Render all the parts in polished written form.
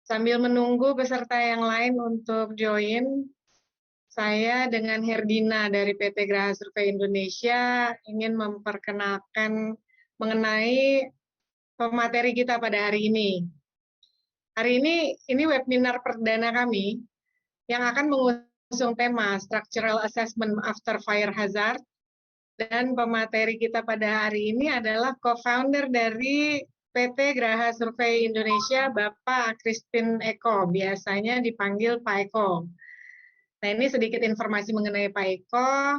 Sambil menunggu peserta yang lain untuk join, saya dengan Herdina dari PT Graha Survei Indonesia ingin memperkenalkan mengenai pemateri kita pada hari ini. Hari ini webinar perdana kami yang akan mengusung tema Structural Assessment After Fire Hazard, dan pemateri kita pada hari ini adalah co-founder dari PT Graha Survei Indonesia, Bapak Christine Eko, biasanya dipanggil Pak Eko. Nah, ini sedikit informasi mengenai Pak Eko.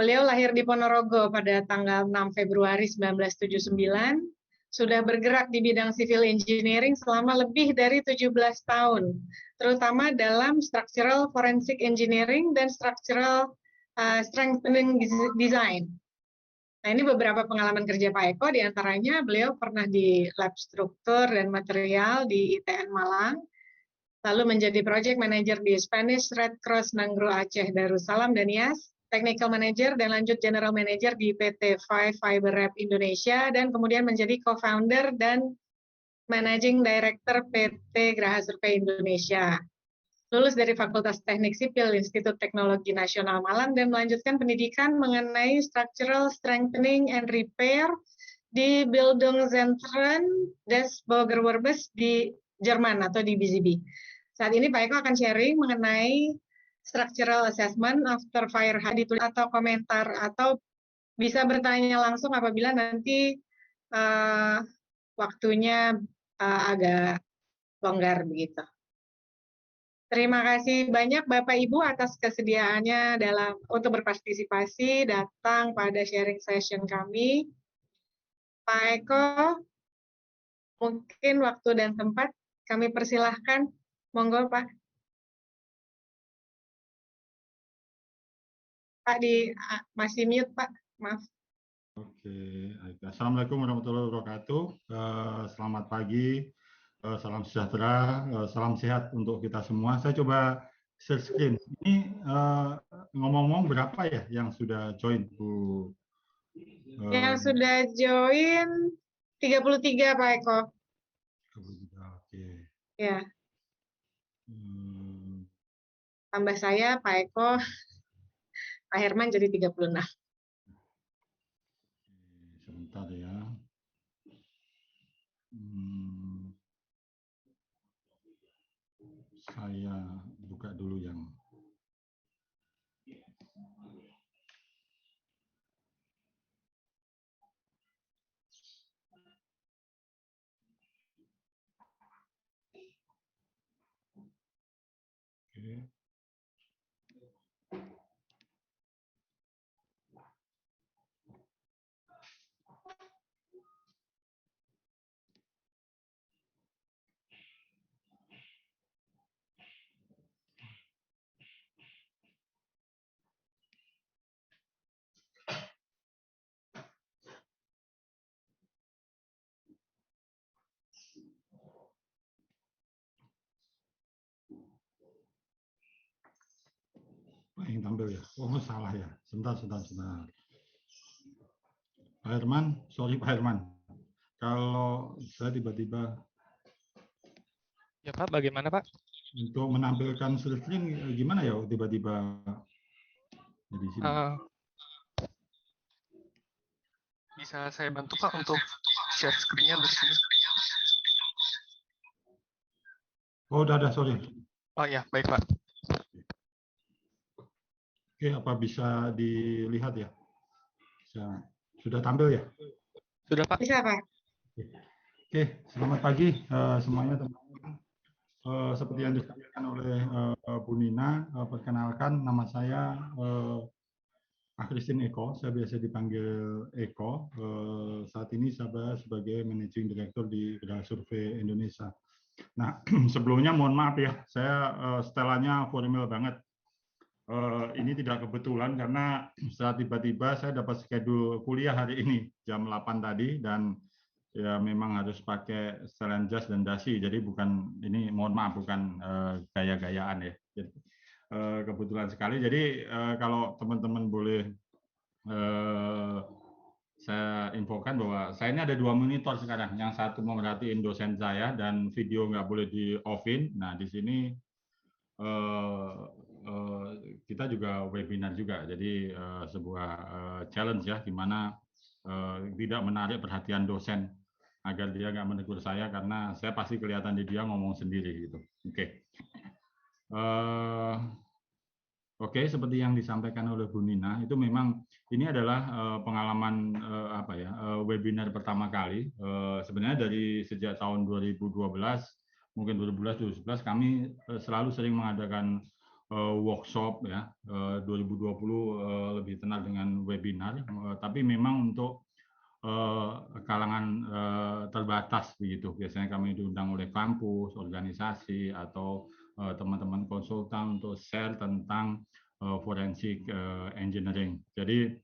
Beliau lahir di Ponorogo pada tanggal 6 Februari 1979, sudah bergerak di bidang civil engineering selama lebih dari 17 tahun, terutama dalam structural forensic engineering dan structural strengthening design. Nah, ini beberapa pengalaman kerja Pak Eko, diantaranya beliau pernah di lab struktur dan material di ITN Malang, lalu menjadi project manager di Spanish Red Cross Nanggro Aceh Darussalam dan Nias, technical manager dan lanjut general manager di PT Five Fiber Rep Indonesia, dan kemudian menjadi co-founder dan managing director PT Graha Survei Indonesia. Lulus dari Fakultas Teknik Sipil Institut Teknologi Nasional Malang dan melanjutkan pendidikan mengenai Structural Strengthening and Repair di Bildungszentrum des Baugewerbes di Jerman atau di BZB. Saat ini Pak Eko akan sharing mengenai Structural Assessment After Fire Hazard, ditulis atau komentar, atau bisa bertanya langsung apabila nanti waktunya agak longgar begitu. Terima kasih banyak Bapak Ibu atas kesediaannya untuk berpartisipasi datang pada sharing session kami. Pak Eko, mungkin waktu dan tempat kami persilahkan. Monggo Pak. Pak masih mute Pak, maaf. Oke, Assalamualaikum warahmatullahi wabarakatuh. Selamat pagi. Salam sejahtera, salam sehat untuk kita semua. Saya coba share screen. Ini ngomong-ngomong berapa ya yang sudah join, Bu? Yang sudah join 33, Pak Eko. 33, oke. Ya. Tambah saya, Pak Eko, Pak Herman jadi 36. Sebentar ya. Saya buka dulu yang oke. Yang tampil ya. Oh, salah ya. Sebentar. Pak Herman, sorry Pak Herman. Kalau saya tiba-tiba... Ya Pak, bagaimana Pak? Untuk menampilkan screen gimana ya tiba-tiba di sini? Bisa saya bantu Pak untuk share screen-nya dari sini? Oh, udah ada, sorry. Oh ya, baik Pak. Oke, apa bisa dilihat ya? Sudah tampil ya? Sudah Pak. Bisa Pak. Oke, selamat pagi semuanya teman-teman. Seperti yang disampaikan oleh Bu Nina, perkenalkan nama saya Christine Eko, saya biasa dipanggil Eko. Saat ini saya sebagai Managing Director di Graha Survei Indonesia. Nah, sebelumnya mohon maaf ya, saya setelannya formal banget. Ini tidak kebetulan karena saat tiba-tiba saya dapat schedule kuliah hari ini jam 8 tadi, dan ya memang harus pakai setelan jas dan dasi. Jadi bukan, ini mohon maaf, bukan gaya-gayaan ya. Jadi, kebetulan sekali. Jadi kalau teman-teman boleh saya infokan bahwa saya ini ada 2 monitor sekarang. Yang satu memerhatiin dosen saya dan video nggak boleh di off-in. Nah, di sini kita juga webinar juga. Jadi sebuah challenge ya, gimana tidak menarik perhatian dosen agar dia nggak menegur saya karena saya pasti kelihatan di dia ngomong sendiri gitu. Oke. Oke, seperti yang disampaikan oleh Bu Nina, itu memang ini adalah pengalaman webinar pertama kali. Sebenarnya dari sejak tahun 2012, mungkin 2011 kami selalu sering mengadakan workshop ya. 2020 lebih kenal dengan webinar, tapi memang untuk kalangan terbatas begitu. Biasanya kami diundang oleh kampus, organisasi atau teman-teman konsultan untuk share tentang forensik engineering. Jadi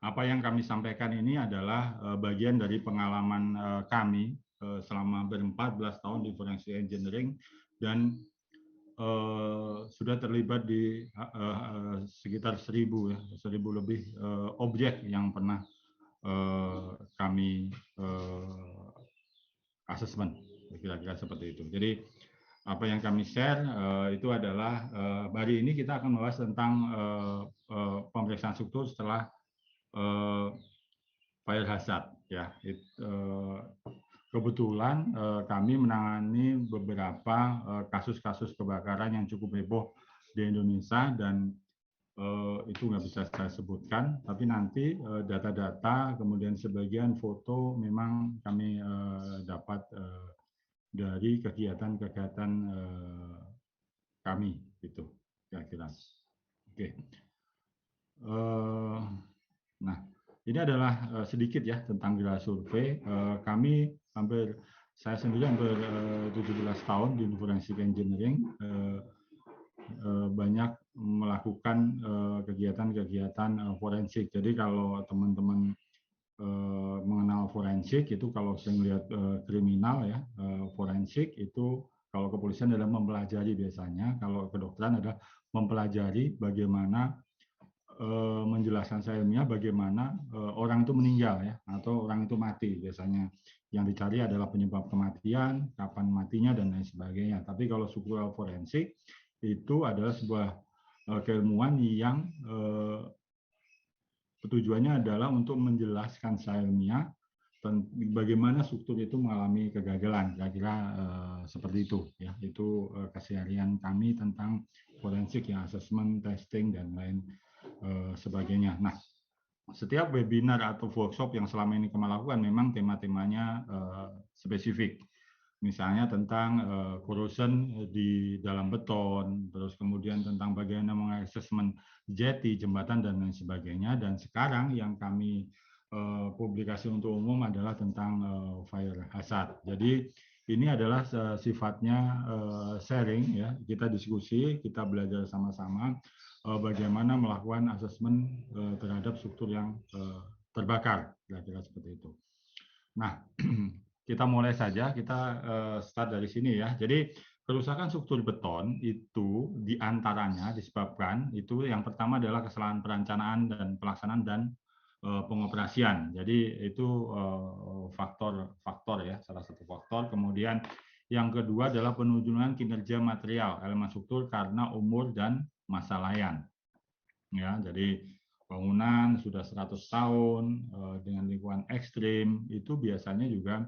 apa yang kami sampaikan ini adalah bagian dari pengalaman kami selama ber-14 tahun di forensik engineering dan sudah terlibat di sekitar 1.000 lebih objek yang pernah kami asesmen, kira-kira seperti itu. Jadi apa yang kami share itu adalah hari ini kita akan membahas tentang pemeriksaan struktur setelah fire hazard. Ya, kebetulan kami menangani beberapa kasus-kasus kebakaran yang cukup heboh di Indonesia dan itu nggak bisa saya sebutkan, tapi nanti data-data kemudian sebagian foto memang kami dapat dari kegiatan-kegiatan kami gitu kira-kira. Oke. Nah, ini adalah sedikit ya tentang Gerah Survei. Saya sendiri hampir 17 tahun di Forensik Engineering. Banyak melakukan kegiatan-kegiatan forensik. Jadi kalau teman-teman mengenal forensik itu kalau saya melihat kriminal ya, forensik itu kalau kepolisian adalah mempelajari biasanya, kalau kedokteran adalah mempelajari bagaimana menjelaskan secara ilmiah bagaimana orang itu meninggal ya atau orang itu mati. Biasanya yang dicari adalah penyebab kematian, kapan matinya dan lain sebagainya. Tapi kalau struktural forensik itu adalah sebuah keilmuan yang tujuannya adalah untuk menjelaskan secara ilmiah bagaimana struktur itu mengalami kegagalan, kira-kira seperti itu ya. Itu keseharian kami tentang forensik ya, assessment, testing dan lain sebagainya. Nah, setiap webinar atau workshop yang selama ini kami lakukan memang tema-temanya spesifik. Misalnya tentang corrosion di dalam beton, terus kemudian tentang bagaimana mengassessment jeti, jembatan, dan lain sebagainya. Dan sekarang yang kami publikasi untuk umum adalah tentang fire hazard. Jadi ini adalah sifatnya sharing, ya. Kita diskusi, kita belajar sama-sama bagaimana melakukan assessment terhadap struktur yang terbakar, kira-kira seperti itu. Nah, kita mulai saja, kita start dari sini ya. Jadi kerusakan struktur beton itu diantaranya disebabkan itu yang pertama adalah kesalahan perencanaan dan pelaksanaan dan pengoperasian. Jadi itu faktor ya, salah satu faktor. Kemudian yang kedua adalah penurunan kinerja material elemen struktur karena umur dan masa layan. Ya, jadi bangunan sudah 100 tahun dengan lingkungan ekstrim itu biasanya juga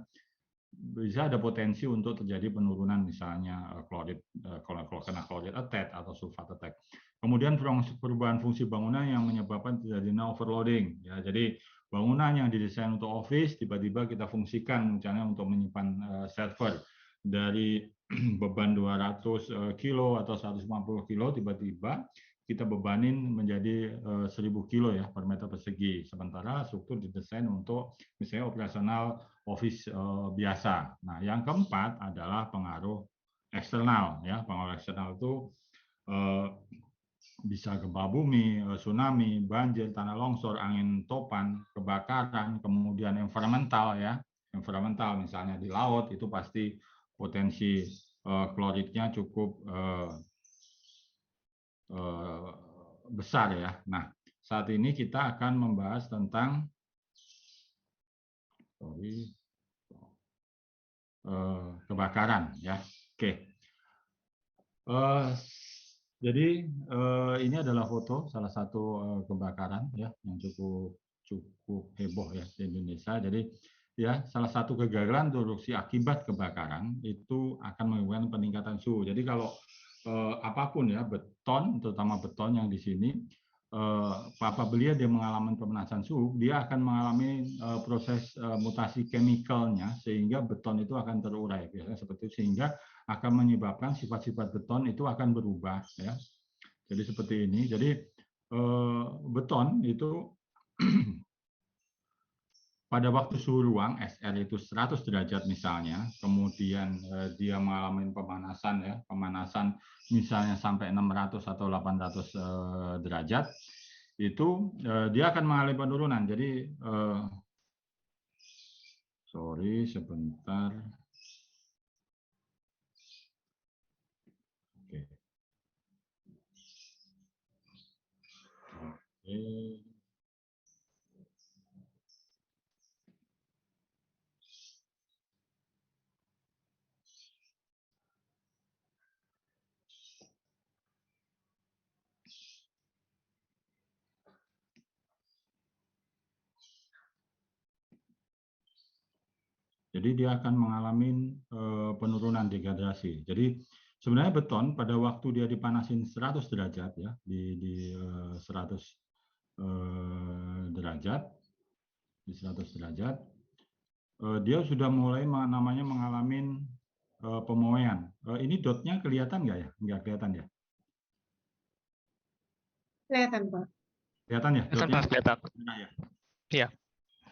bisa ada potensi untuk terjadi penurunan misalnya klorid kena klorid attack atau sulfat attack. Kemudian perubahan fungsi bangunan yang menyebabkan terjadinya overloading. Ya, jadi bangunan yang didesain untuk office tiba-tiba kita fungsikan misalnya untuk menyimpan server dari beban 200 kilo atau 150 kilo tiba-tiba kita bebanin menjadi 1.000 kilo ya per meter persegi. Sementara struktur didesain untuk misalnya operasional office biasa. Nah, yang keempat adalah pengaruh eksternal ya. Pengaruh eksternal itu bisa gempa bumi, tsunami, banjir, tanah longsor, angin topan, kebakaran, kemudian environmental ya. Environmental misalnya di laut itu pasti potensi kloridnya cukup besar ya. Nah, saat ini kita akan membahas tentang kebakaran ya. Oke. Jadi ini adalah foto salah satu kebakaran ya yang cukup heboh ya di Indonesia. Jadi ya salah satu kegagalan produksi akibat kebakaran itu akan menyebabkan peningkatan suhu. Jadi kalau apapun ya beton, terutama beton yang di sini, apabila dia mengalami pemanasan suhu, dia akan mengalami proses mutasi chemicalnya sehingga beton itu akan terurai biasanya seperti itu, sehingga akan menyebabkan sifat-sifat beton itu akan berubah ya. Jadi seperti ini. Jadi beton itu pada waktu suhu ruang SR itu 100 derajat misalnya, kemudian dia mengalami pemanasan ya, pemanasan misalnya sampai 600 atau 800 derajat, itu dia akan mengalami penurunan. Jadi sorry sebentar. Oke. Oke. Jadi dia akan mengalami penurunan degradasi. Jadi sebenarnya beton pada waktu dia dipanasin 100 derajat ya, di 100 derajat, di 100 derajat, dia sudah mulai namanya mengalami pemoean. Ini dotnya kelihatan nggak ya? Nggak kelihatan ya? Kelihatan, Pak. Kelihatan ya? Dotnya? Kelihatan. Ya. Iya.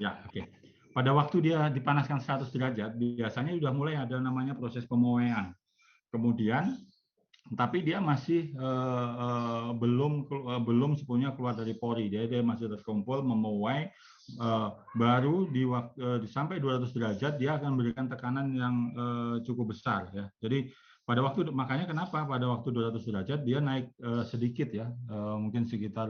Ya, oke. Pada waktu dia dipanaskan 100 derajat, biasanya sudah mulai ada namanya proses pemoean. Kemudian, tapi dia masih belum sepenuhnya keluar dari pori. Dia masih terkumpul, memuai. Baru sampai 200 derajat dia akan memberikan tekanan yang cukup besar. Ya. Jadi makanya kenapa pada waktu 200 derajat dia naik sedikit ya, mungkin sekitar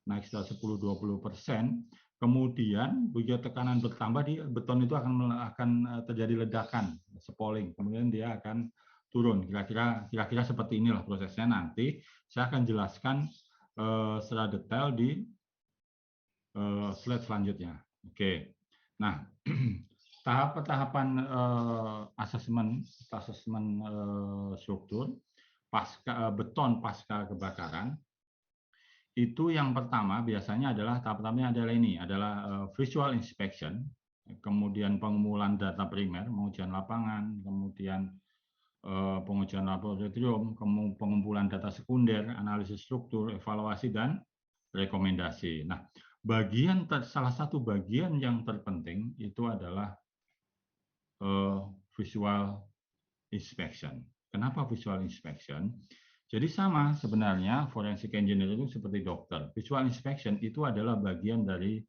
naik sekitar 10-20%. Kemudian begitu tekanan bertambah, beton itu akan terjadi ledakan, spalling. Kemudian dia akan turun. Kira-kira seperti inilah prosesnya. Nanti saya akan jelaskan secara detail di slide selanjutnya. Oke. Nah, tahapan asesmen struktur beton pasca kebakaran itu yang pertama biasanya adalah tahap pertamanya adalah visual inspection, kemudian pengumpulan data primer, pengujian lapangan, kemudian pengujian laboratorium, pengumpulan data sekunder, analisis struktur, evaluasi, dan rekomendasi. Nah, salah satu bagian yang terpenting itu adalah visual inspection. Kenapa visual inspection? Jadi sama sebenarnya forensic engineer itu seperti dokter. Visual inspection itu adalah bagian dari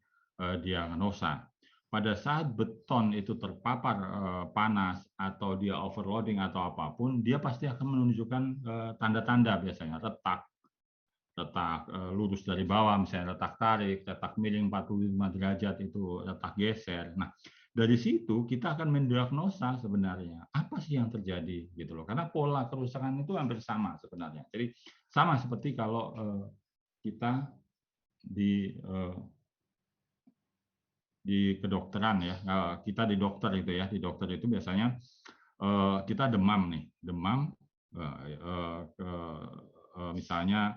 diagnosa. Pada saat beton itu terpapar panas atau dia overloading atau apapun, dia pasti akan menunjukkan tanda-tanda biasanya retak lurus dari bawah, misalnya retak tarik, retak miring 45 derajat itu retak geser. Nah, dari situ kita akan mendiagnosa sebenarnya apa sih yang terjadi gitu loh. Karena pola kerusakan itu hampir sama sebenarnya. Jadi sama seperti kalau kita di kedokteran ya. Kita di dokter itu ya, di dokter itu biasanya kita demam nih, demam misalnya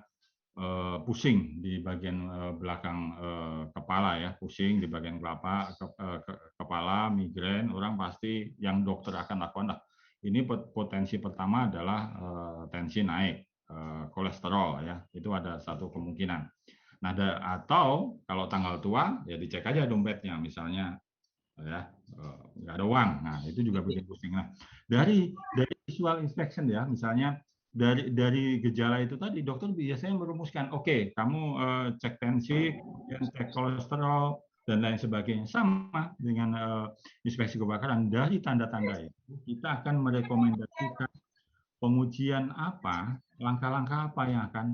pusing di bagian belakang kepala ya, pusing di bagian kepala, migrain, orang pasti yang dokter akan lakukan, ini potensi pertama adalah tensi naik, kolesterol ya, itu ada satu kemungkinan. Nah, atau kalau tanggal tua ya dicek aja dompetnya, misalnya ya nggak ada uang, nah itu juga bikin pusing. Nah, dari visual inspection ya, misalnya dari gejala itu tadi dokter biasanya merumuskan, oke, kamu cek tensi, cek kolesterol dan lain sebagainya. Sama dengan inspeksi kebakaran, dari tanda-tanda itu kita akan merekomendasikan pengujian apa, langkah-langkah apa yang akan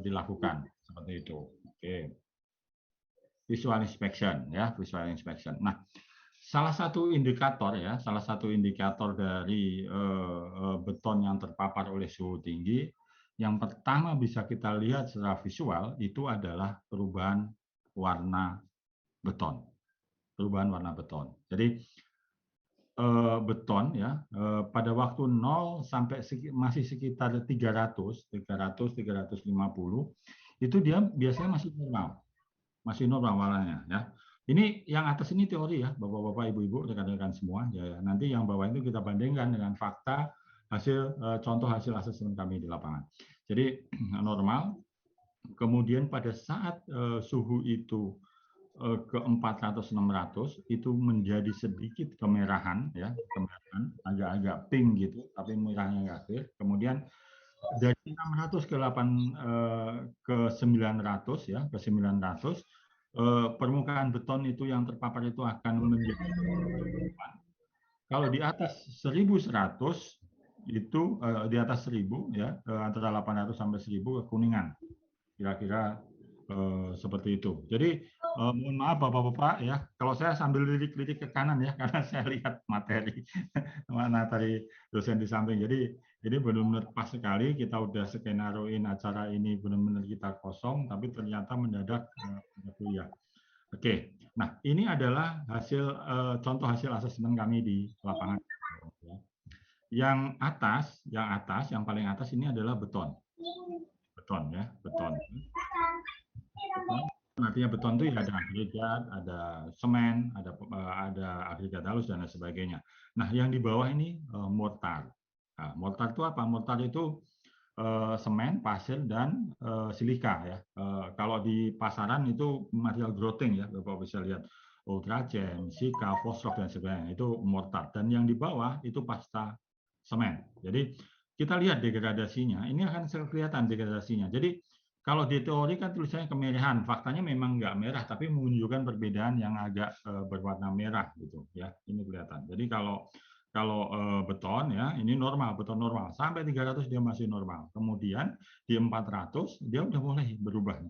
dilakukan seperti itu. Oke. Visual inspection ya, visual inspection. Nah, salah satu indikator ya, salah satu indikator dari beton yang terpapar oleh suhu tinggi, yang pertama bisa kita lihat secara visual itu adalah perubahan warna beton. Perubahan warna beton. Jadi beton ya pada waktu 0 sampai masih sekitar 300, 350 itu dia biasanya masih normal warnanya ya. Ini yang atas ini teori ya, Bapak-bapak, Ibu-ibu, rekan-rekan semua ya. Nanti yang bawah itu kita bandingkan dengan fakta hasil contoh hasil asesmen kami di lapangan. Jadi normal. Kemudian pada saat suhu itu ke 400-600 itu menjadi sedikit kemerahan ya, kemerahan agak-agak pink gitu, tapi merahnya nggak clear. Kemudian dari 600 ke 900 ya, ke 900 permukaan beton itu yang terpapar itu akan menjadi kalau di atas 1100 itu di atas 1000 ya antara 800 sampai 1000 kekuningan. Kira-kira seperti itu. Jadi mohon maaf Bapak-bapak ya, kalau saya sambil lirik-lirik ke kanan ya, karena saya lihat materi dosen di samping. Jadi ini benar-benar pas sekali, kita udah skenarioin acara ini benar-benar kita kosong, tapi ternyata mendadak kuliah. Oke, nah ini adalah hasil contoh hasil asesmen kami di lapangan. Yang atas, yang paling atas ini adalah beton ya, beton. Artinya beton itu ya ada agregat, ada semen, ada agregat halus dan lain sebagainya. Nah, yang di bawah ini mortar. Nah, mortar itu apa? Mortar itu semen, pasir dan silika ya. Kalau di pasaran itu material growting ya, Bapak bisa lihat ultragen, sika, fosrock dan sebagainya. Itu mortar. Dan yang di bawah itu pasta semen. Jadi kita lihat degradasinya. Ini akan kelihatan degradasinya. Jadi kalau di teori kan tulisannya kemerahan, faktanya memang nggak merah, tapi menunjukkan perbedaan yang agak berwarna merah gitu ya. Ini kelihatan. Jadi kalau beton ya, ini normal, beton normal. Sampai 300 dia masih normal. Kemudian di 400 dia udah mulai berubah.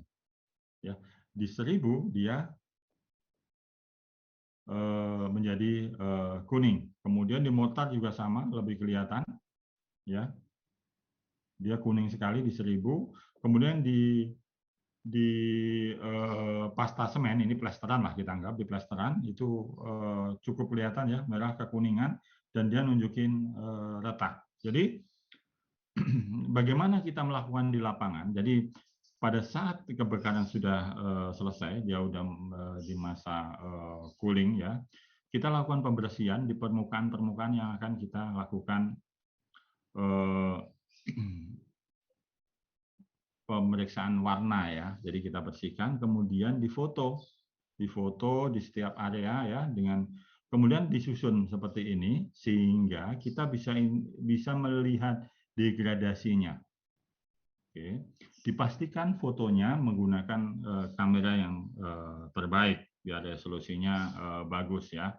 Ya. Di 1000 dia menjadi kuning. Kemudian di mortar juga sama, lebih kelihatan. Ya. Dia kuning sekali di 1000. Kemudian di pasta semen, ini plesteran lah kita anggap, di plesteran itu cukup kelihatan ya, merah kekuningan, dan dia nunjukin retak. Jadi bagaimana kita melakukan di lapangan? Jadi pada saat kebakaran sudah selesai, dia udah di masa cooling ya, kita lakukan pembersihan di permukaan-permukaan yang akan kita lakukan pemeriksaan warna ya. Jadi kita bersihkan, kemudian difoto di setiap area ya, dengan kemudian disusun seperti ini sehingga kita bisa melihat degradasinya. Oke. Dipastikan fotonya menggunakan kamera yang terbaik biar resolusinya bagus ya.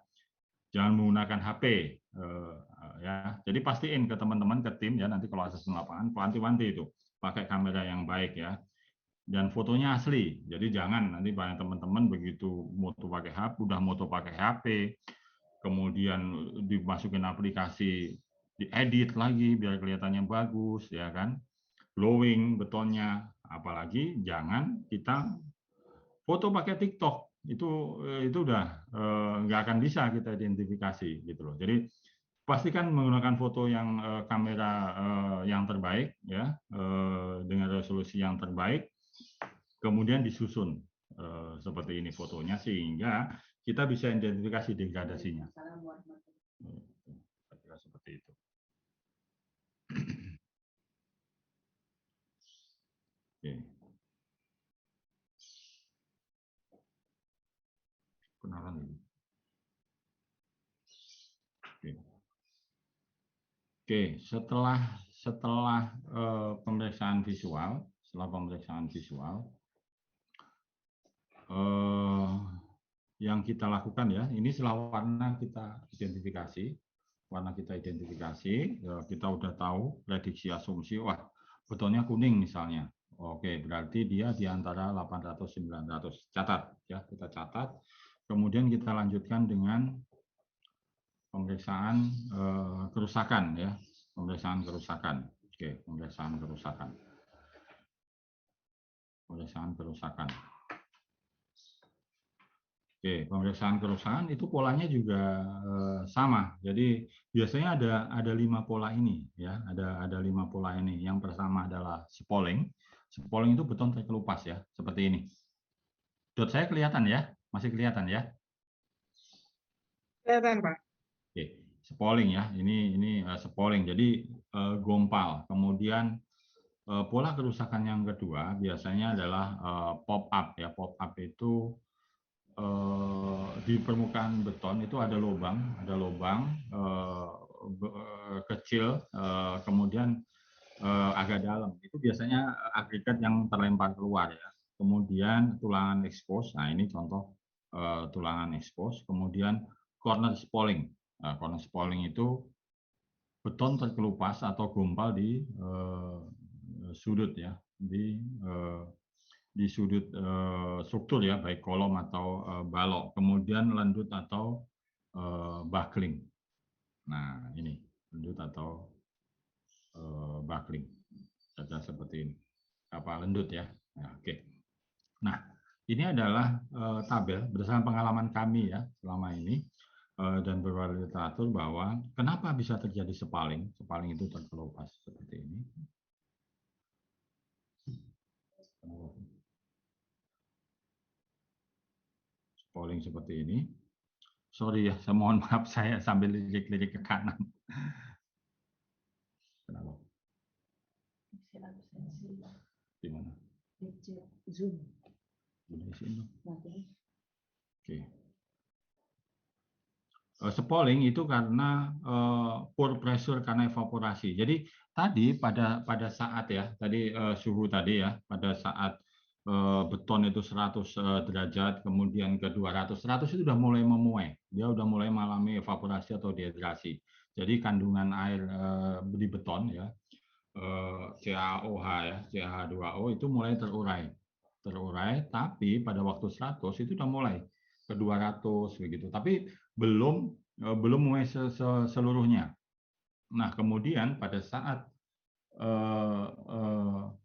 Jangan menggunakan HP ya. Jadi pastiin ke teman-teman, ke tim ya, nanti kalau asesmen lapangan wanti-wanti itu pakai kamera yang baik ya. Dan fotonya asli. Jadi jangan nanti banyak teman-teman begitu moto pakai HP, udah moto pakai HP, kemudian dimasukin aplikasi, diedit lagi biar kelihatannya bagus ya kan. Glowing betonnya, apalagi jangan kita foto pakai TikTok, itu udah nggak akan bisa kita identifikasi gitu loh. Jadi pastikan menggunakan foto yang kamera yang terbaik ya, dengan resolusi yang terbaik, kemudian disusun seperti ini fotonya sehingga kita bisa identifikasi degradasinya. Seperti itu. Oke. Kenalan dulu. Oke, setelah pemeriksaan visual, yang kita lakukan ya, ini setelah warna kita identifikasi, kita udah tahu prediksi asumsi, wah betonnya kuning misalnya. Oke, berarti dia di antara 800-900. Catat ya, kita catat. Kemudian kita lanjutkan dengan pemeriksaan kerusakan ya, pemeriksaan kerusakan. Oke, pemeriksaan kerusakan. Pemeriksaan kerusakan. Oke, pemeriksaan kerusakan itu polanya juga sama. Jadi biasanya ada 5 pola ini ya, ada 5 pola ini. Yang pertama adalah spalling. Spalling itu beton terkelupas ya, seperti ini. Dot saya kelihatan ya, masih kelihatan ya. Kelihatan, Pak. Oke, spalling ya. Ini spalling. Jadi gompal. Kemudian pola kerusakan yang kedua biasanya adalah pop up ya. Pop up itu di permukaan beton itu ada lubang kecil, kemudian agak dalam. Itu biasanya agregat yang terlempar keluar ya. Kemudian tulangan expose. Nah ini contoh tulangan expose. Kemudian corner spalling. Nah, corner spalling itu beton terkelupas atau gompal di sudut ya, di sudut struktur ya, baik kolom atau balok, kemudian lendut atau buckling. Nah ini lendut atau buckling, cacat seperti ini, apa lendut ya. Nah, oke. Nah ini adalah tabel berdasarkan pengalaman kami ya selama ini dan beberapa literatur bahwa kenapa bisa terjadi spalling. Spalling itu terkelupas seperti ini. Spalling seperti ini. Sorry ya, saya mohon maaf saya sambil lirik-lirik ke kanan. Kenapa? Gimana? Zoom. Oke. Spalling itu karena pore pressure karena evaporasi. Jadi tadi pada saat ya, tadi suhu tadi ya, pada saat beton itu 100 derajat, kemudian ke 200, 100 itu sudah mulai memuai. Dia sudah mulai mengalami evaporasi atau dehidrasi. Jadi kandungan air di beton ya, CaOH ya, CH2O itu mulai terurai, tapi pada waktu 100 itu sudah mulai ke 200 begitu, tapi belum mulai seluruhnya. Nah kemudian pada saat 300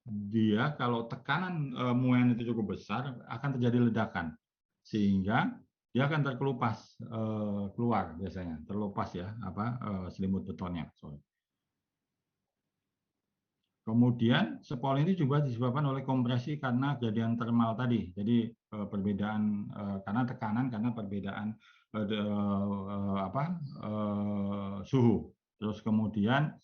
dia kalau tekanan muaian itu cukup besar akan terjadi ledakan sehingga dia akan terkelupas keluar, biasanya terlepas ya selimut betonnya. Kemudian spalling ini juga disebabkan oleh kompresi karena gradien termal tadi. Jadi perbedaan karena tekanan, karena perbedaan suhu. Terus kemudian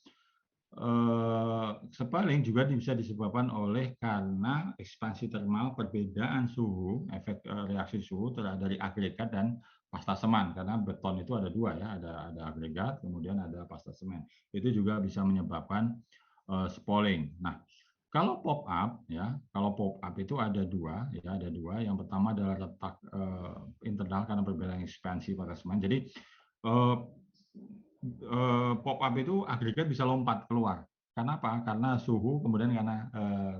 spalling juga bisa disebabkan oleh karena ekspansi termal, perbedaan suhu, efek reaksi suhu dari agregat dan pasta semen. Karena beton itu ada dua ya, ada agregat, kemudian ada pasta semen. Itu juga bisa menyebabkan spalling. Nah, kalau pop up ya, kalau pop up itu ada dua ya, ada dua. Yang pertama adalah retak internal karena perbedaan ekspansi pada semen. Jadi pop up itu agregat bisa lompat keluar. Karena apa? Karena suhu, kemudian karena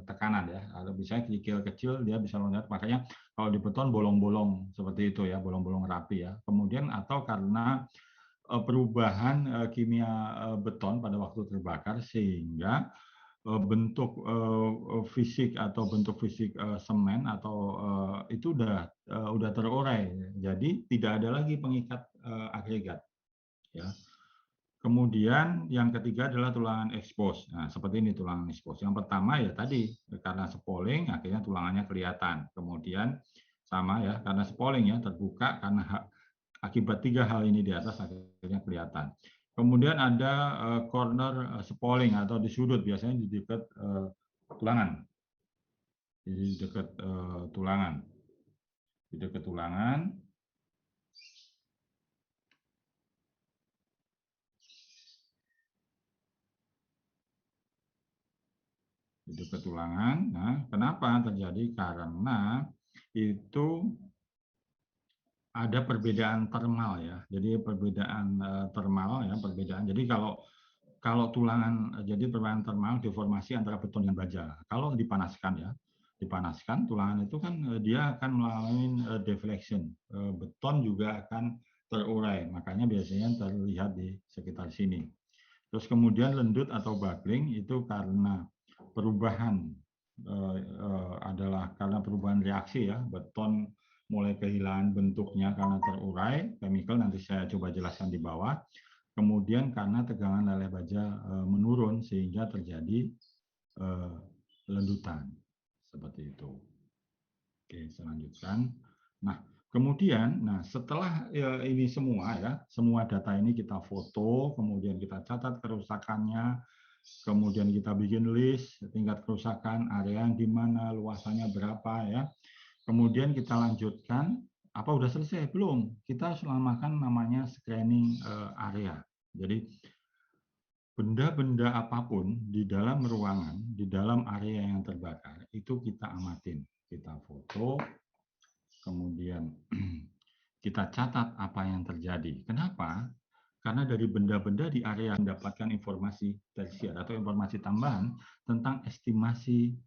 tekanan ya. Kalau misalnya kerikil kecil dia bisa loncat. Makanya kalau di beton bolong-bolong seperti itu ya, bolong-bolong rapi ya. Kemudian atau karena perubahan kimia beton pada waktu terbakar sehingga bentuk fisik atau bentuk fisik semen atau itu udah terurai, jadi tidak ada lagi pengikat agregat ya. Kemudian yang ketiga adalah tulangan expose. Nah seperti ini tulangan expose. Yang pertama ya tadi karena spalling akhirnya tulangannya kelihatan. Kemudian sama ya, karena spalling ya terbuka karena akibat tiga hal ini di atas akhirnya kelihatan. Kemudian ada corner spalling atau di sudut, biasanya di dekat tulangan. Di dekat tulangan. Di dekat tulangan. Di dekat tulangan. Nah, kenapa terjadi? Karena itu ada perbedaan termal ya. Jadi perbedaan termal ya, perbedaan. Jadi kalau tulangan, jadi perbedaan termal deformasi antara beton dan baja. Kalau dipanaskan ya, dipanaskan tulangan itu kan dia akan melalui deflection. Beton juga akan terurai, makanya biasanya terlihat di sekitar sini. Terus kemudian lendut atau buckling itu karena perubahan adalah karena perubahan reaksi ya, beton mulai kehilangan bentuknya karena terurai, chemical nanti saya coba jelaskan di bawah. Kemudian karena tegangan leleh baja menurun sehingga terjadi lendutan seperti itu. Oke, saya lanjutkan. Nah, kemudian, setelah ini semua ya, semua data ini kita foto, kemudian kita catat kerusakannya, kemudian kita bikin list tingkat kerusakan, area yang di mana, luasannya berapa ya. Kemudian kita lanjutkan, apa udah selesai? Belum. Kita harus melakukan namanya screening area. Jadi benda-benda apapun di dalam ruangan, di dalam area yang terbakar, itu kita amatin. Kita foto, kemudian kita catat apa yang terjadi. Kenapa? Karena dari benda-benda di area mendapatkan informasi tersier atau informasi tambahan tentang estimasi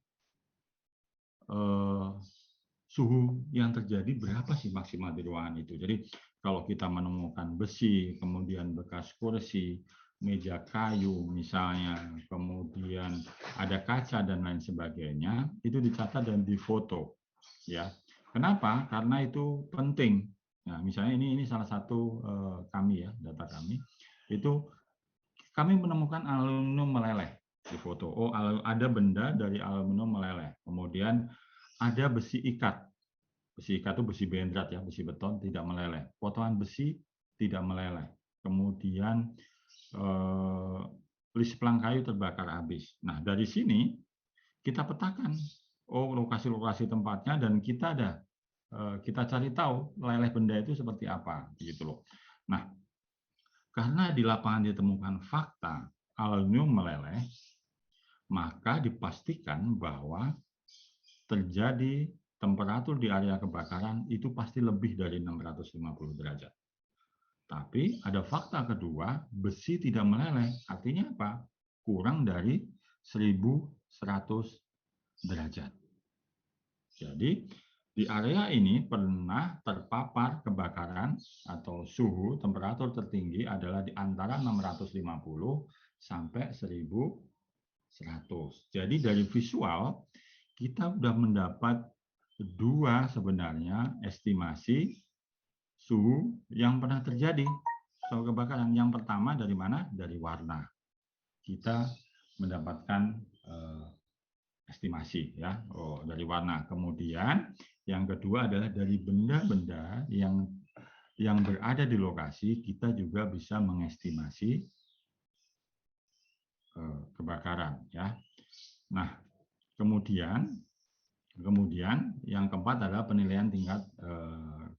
suhu yang terjadi berapa sih maksimal di ruangan itu. Jadi kalau kita menemukan besi, kemudian bekas kursi, meja kayu misalnya, kemudian ada kaca dan lain sebagainya, itu dicatat dan difoto. Ya, kenapa? Karena itu penting. Nah, misalnya ini salah satu kami ya, data kami itu kami menemukan aluminium meleleh di foto. Oh, ada benda dari aluminium meleleh. Kemudian ada besi ikat. Besi ikat itu besi bendrat ya, besi beton tidak meleleh. Potongan besi tidak meleleh. Kemudian list pelang kayu terbakar habis. Nah, dari sini kita petakan lokasi-lokasi tempatnya dan kita cari tahu leleh benda itu seperti apa gitu loh. Nah, karena di lapangan ditemukan fakta aluminium meleleh, maka dipastikan bahwa terjadi temperatur di area kebakaran itu pasti lebih dari 650 derajat. Tapi ada fakta kedua, besi tidak meleleh. Artinya apa? Kurang dari 1100 derajat. Jadi di area ini pernah terpapar kebakaran atau suhu temperatur tertinggi adalah di antara 650 sampai 1100. Jadi dari visual kita sudah mendapat dua sebenarnya estimasi suhu yang pernah terjadi suhu kebakaran. Yang pertama dari mana? Dari warna. Kita mendapatkan estimasi ya, dari warna. Kemudian yang kedua adalah dari benda-benda yang berada di lokasi, kita juga bisa mengestimasi kebakaran ya. Nah, kemudian yang keempat adalah penilaian tingkat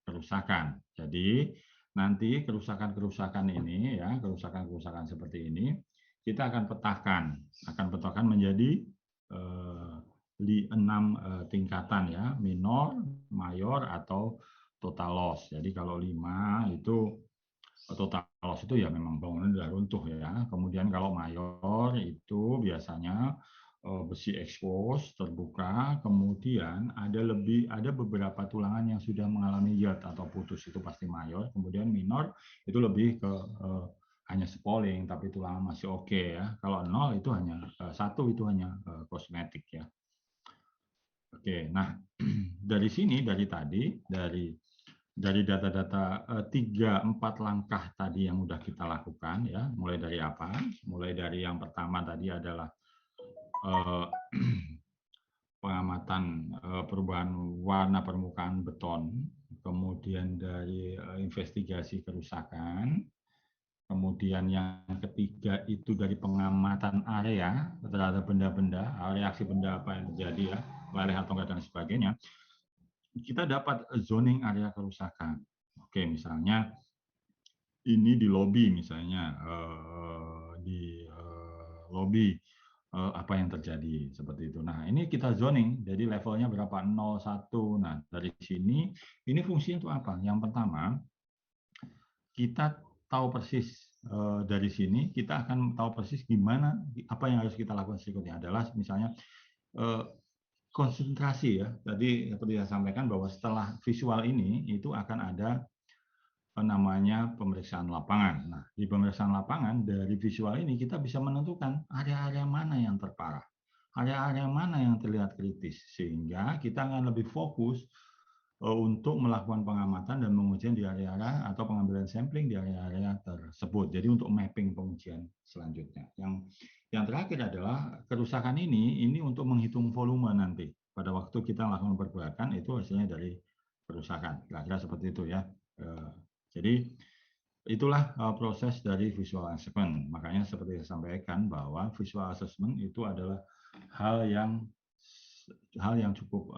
kerusakan. Jadi nanti kerusakan ini ya, kerusakan seperti ini kita akan petakan menjadi 6 tingkatan ya, minor, mayor atau total loss. Jadi kalau 5 itu total loss itu ya memang bangunan sudah runtuh ya. Kemudian kalau mayor itu biasanya besi expose terbuka, kemudian ada beberapa tulangan yang sudah mengalami yard atau putus, itu pasti mayor. Kemudian minor itu lebih ke hanya spalling tapi tulangan masih oke ya. Kalau 0 itu hanya 1 itu hanya kosmetik ya. Oke, nah dari sini dari data-data 3-4 langkah tadi yang sudah kita lakukan ya, mulai dari apa? Mulai dari yang pertama tadi adalah pengamatan perubahan warna permukaan beton, kemudian dari investigasi kerusakan, kemudian yang ketiga itu dari pengamatan area terhadap benda-benda, reaksi benda apa yang terjadi ya, leleh atau enggak dan sebagainya. Kita dapat zoning area kerusakan. Oke, misalnya ini di lobi misalnya, di lobi apa yang terjadi seperti itu. Nah, ini kita zoning, jadi levelnya berapa? 0, 1. Nah, dari sini ini fungsinya untuk apa? Yang pertama, kita tahu persis dari sini, kita akan tahu persis gimana, apa yang harus kita lakukan berikutnya adalah misalnya konsentrasi ya. Tadi seperti saya sampaikan bahwa setelah visual ini itu akan ada namanya pemeriksaan lapangan. Nah, di pemeriksaan lapangan dari visual ini kita bisa menentukan area-area mana yang terparah, area-area mana yang terlihat kritis, sehingga kita akan lebih fokus untuk melakukan pengamatan dan pengujian di area-area atau pengambilan sampling di area-area tersebut. Jadi untuk mapping pengujian selanjutnya. Yang terakhir adalah kerusakan ini untuk menghitung volume nanti. Pada waktu kita melakukan perbuatan itu hasilnya dari kerusakan. Kira-kira seperti itu ya. Jadi itulah proses dari visual assessment. Makanya seperti saya sampaikan bahwa visual assessment itu adalah hal yang cukup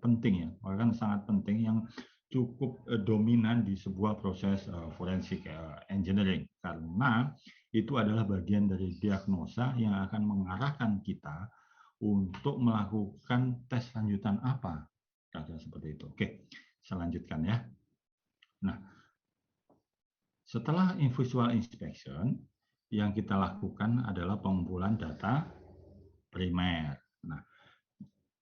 penting ya, bahkan sangat penting, yang cukup dominan di sebuah proses forensik engineering, karena itu adalah bagian dari diagnosa yang akan mengarahkan kita untuk melakukan tes lanjutan apa, kira-kira seperti itu. Oke, saya lanjutkan ya. Nah, setelah visual inspection, yang kita lakukan adalah pengumpulan data primer. Nah,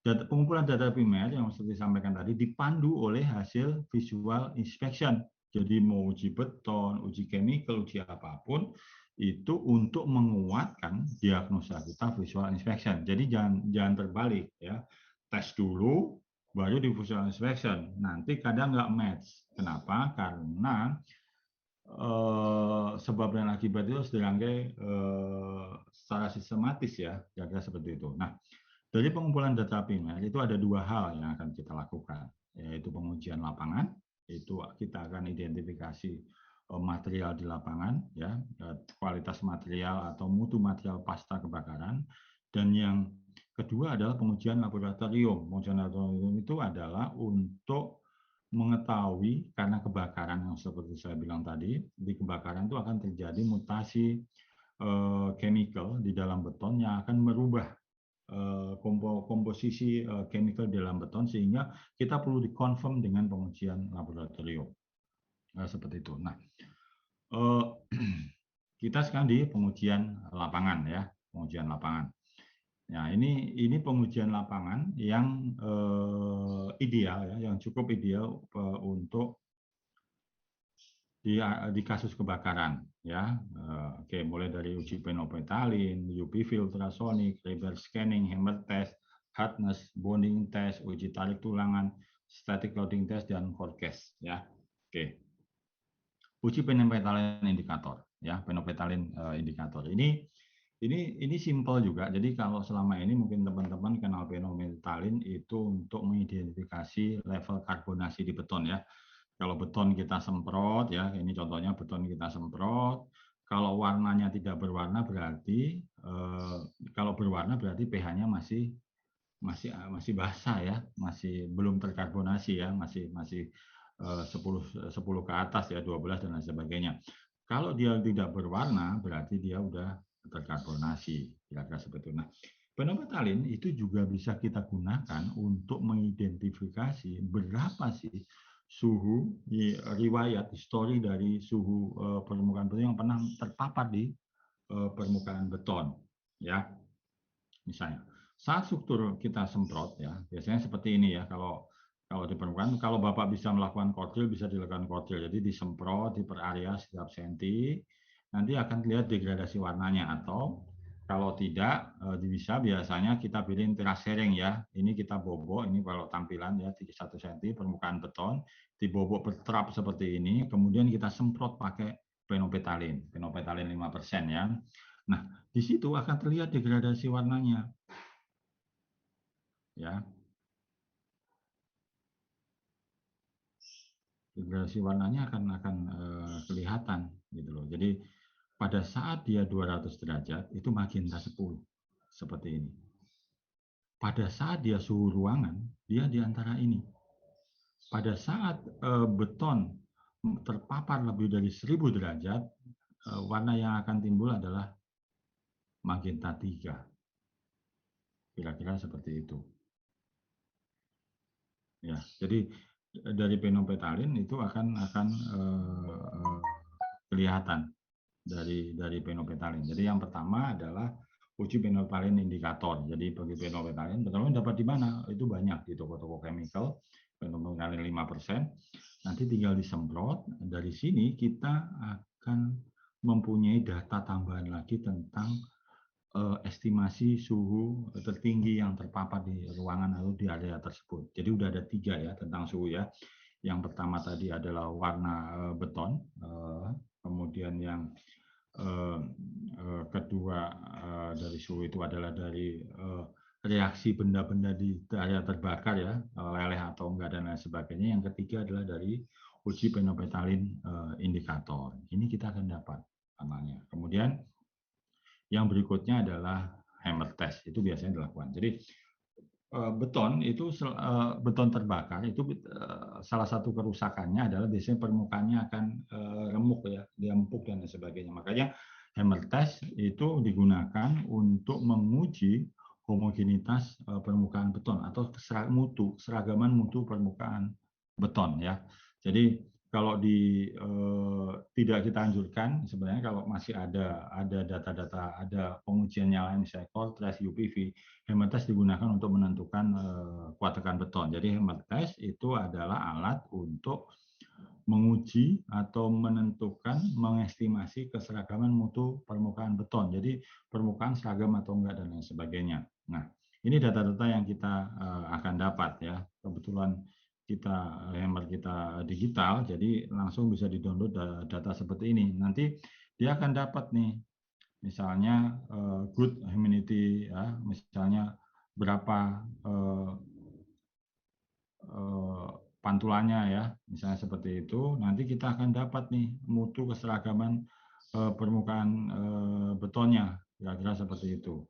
pengumpulan data primer yang seperti disampaikan tadi dipandu oleh hasil visual inspection. Jadi mau uji beton, uji chemical, uji apapun, itu untuk menguatkan diagnosa kita visual inspection. Jadi jangan terbalik ya. Tes dulu, baru di visual inspection. Nanti kadang nggak match. Kenapa? Karena sebab dan akibat itu harus dirangkai secara sistematis ya, kira-kira seperti itu. Nah, dari pengumpulan data primer itu ada dua hal yang akan kita lakukan, yaitu pengujian lapangan, itu kita akan identifikasi material di lapangan, ya, kualitas material atau mutu material pasca kebakaran, dan yang kedua adalah pengujian laboratorium. Pengujian laboratorium itu adalah untuk mengetahui, karena kebakaran yang seperti saya bilang tadi, di kebakaran itu akan terjadi mutasi chemical di dalam beton yang akan merubah komposisi chemical di dalam beton, sehingga kita perlu dikonfirm dengan pengujian laboratorium. Seperti itu. Nah, kita sekarang di pengujian lapangan ya, pengujian lapangan. Nah, ini pengujian lapangan yang ideal ya, yang cukup ideal untuk di kasus kebakaran ya. Oke, mulai dari uji penopetalin, UPV ultrasonic, reverse scanning, hammer test, hardness, bonding test, uji tarik tulangan, static loading test, dan forecast ya. Oke. Uji penopetalin indikator ya, penopetalin indikator. Ini simpel juga. Jadi kalau selama ini mungkin teman-teman kenal penopetalin itu untuk mengidentifikasi level karbonasi di beton ya. Kalau beton kita semprot ya, ini contohnya beton kita semprot. Kalau warnanya tidak berwarna berarti kalau berwarna berarti pH-nya masih basah ya, masih belum terkarbonasi ya, masih 10 ke atas ya, 12 dan lain sebagainya. Kalau dia tidak berwarna berarti dia udah terkarbonasi, kira-kira seperti itu. Nah, penopetalin itu juga bisa kita gunakan untuk mengidentifikasi berapa sih suhu riwayat histori dari suhu permukaan beton yang pernah terpapar di permukaan beton ya. Misalnya saat struktur kita semprot ya, biasanya seperti ini ya, kalau di permukaan, kalau Bapak bisa melakukan kotil, bisa dilakukan kotil. Jadi disemprot di per area setiap senti, nanti akan terlihat degradasi warnanya. Atau kalau tidak, bisa biasanya kita pilih terasering ya. Ini kita bobok, ini kalau tampilan ya 1 cm permukaan beton, dibobok bertrap seperti ini, kemudian kita semprot pakai penopetalin 5% ya. Nah, di situ akan terlihat degradasi warnanya. Ya. Degradasi warnanya akan kelihatan gitu loh. Jadi pada saat dia 200 derajat itu magenta 10 seperti ini. Pada saat dia suhu ruangan dia di antara ini. Pada saat beton terpapar lebih dari 1000 derajat, warna yang akan timbul adalah magenta 3. Kira-kira seperti itu. Ya, jadi dari penopetalin itu akan kelihatan dari penopetalin. Jadi yang pertama adalah uji penopetalin indikator. Jadi bagi penopetalin dapat di mana? Itu banyak di toko-toko chemical, penopetalin 5%. Nanti tinggal disemprot. Dari sini kita akan mempunyai data tambahan lagi tentang estimasi suhu tertinggi yang terpapar di ruangan atau di area tersebut. Jadi udah ada 3 ya tentang suhu ya. Yang pertama tadi adalah warna beton, kemudian yang kedua dari suhu itu adalah dari reaksi benda-benda di area terbakar ya, leleh atau enggak dan lain sebagainya. Yang ketiga adalah dari uji penopetalin indikator. Ini kita akan dapat namanya. Kemudian yang berikutnya adalah hammer test. Itu biasanya dilakukan. Jadi beton itu beton terbakar itu salah satu kerusakannya adalah biasanya permukaannya akan remuk ya, dia empuk dan sebagainya. Makanya hammer test itu digunakan untuk menguji homogenitas permukaan beton atau seragaman mutu permukaan beton ya. Jadi kalau tidak kita anjurkan sebenarnya kalau masih ada data-data, ada pengujiannya lain misalnya core trace UPV, hammer test digunakan untuk menentukan kuat tekan beton. Jadi hammer test itu adalah alat untuk menguji atau menentukan, mengestimasi keseragaman mutu permukaan beton. Jadi permukaan seragam atau enggak dan lain sebagainya. Nah, ini data-data yang kita akan dapat ya. Kebetulan hammer kita digital, jadi langsung bisa di-download data seperti ini. Nanti dia akan dapat nih, misalnya good humidity ya, misalnya berapa pantulannya ya, misalnya seperti itu. Nanti kita akan dapat nih mutu keseragaman permukaan betonnya, kira-kira seperti itu.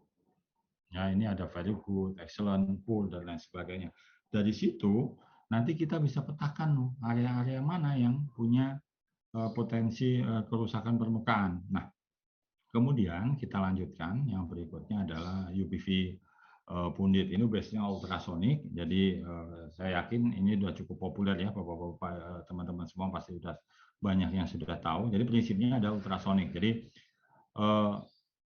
Ya, ini ada very good, excellent, poor dan lain sebagainya. Dari situ nanti kita bisa petakan area-area mana yang punya potensi kerusakan permukaan. Nah, kemudian kita lanjutkan, yang berikutnya adalah UPV pundit. Ini biasanya ultrasonik, jadi saya yakin ini sudah cukup populer ya, Bapak-bapak, teman-teman semua pasti sudah banyak yang sudah tahu. Jadi prinsipnya ada ultrasonik. Jadi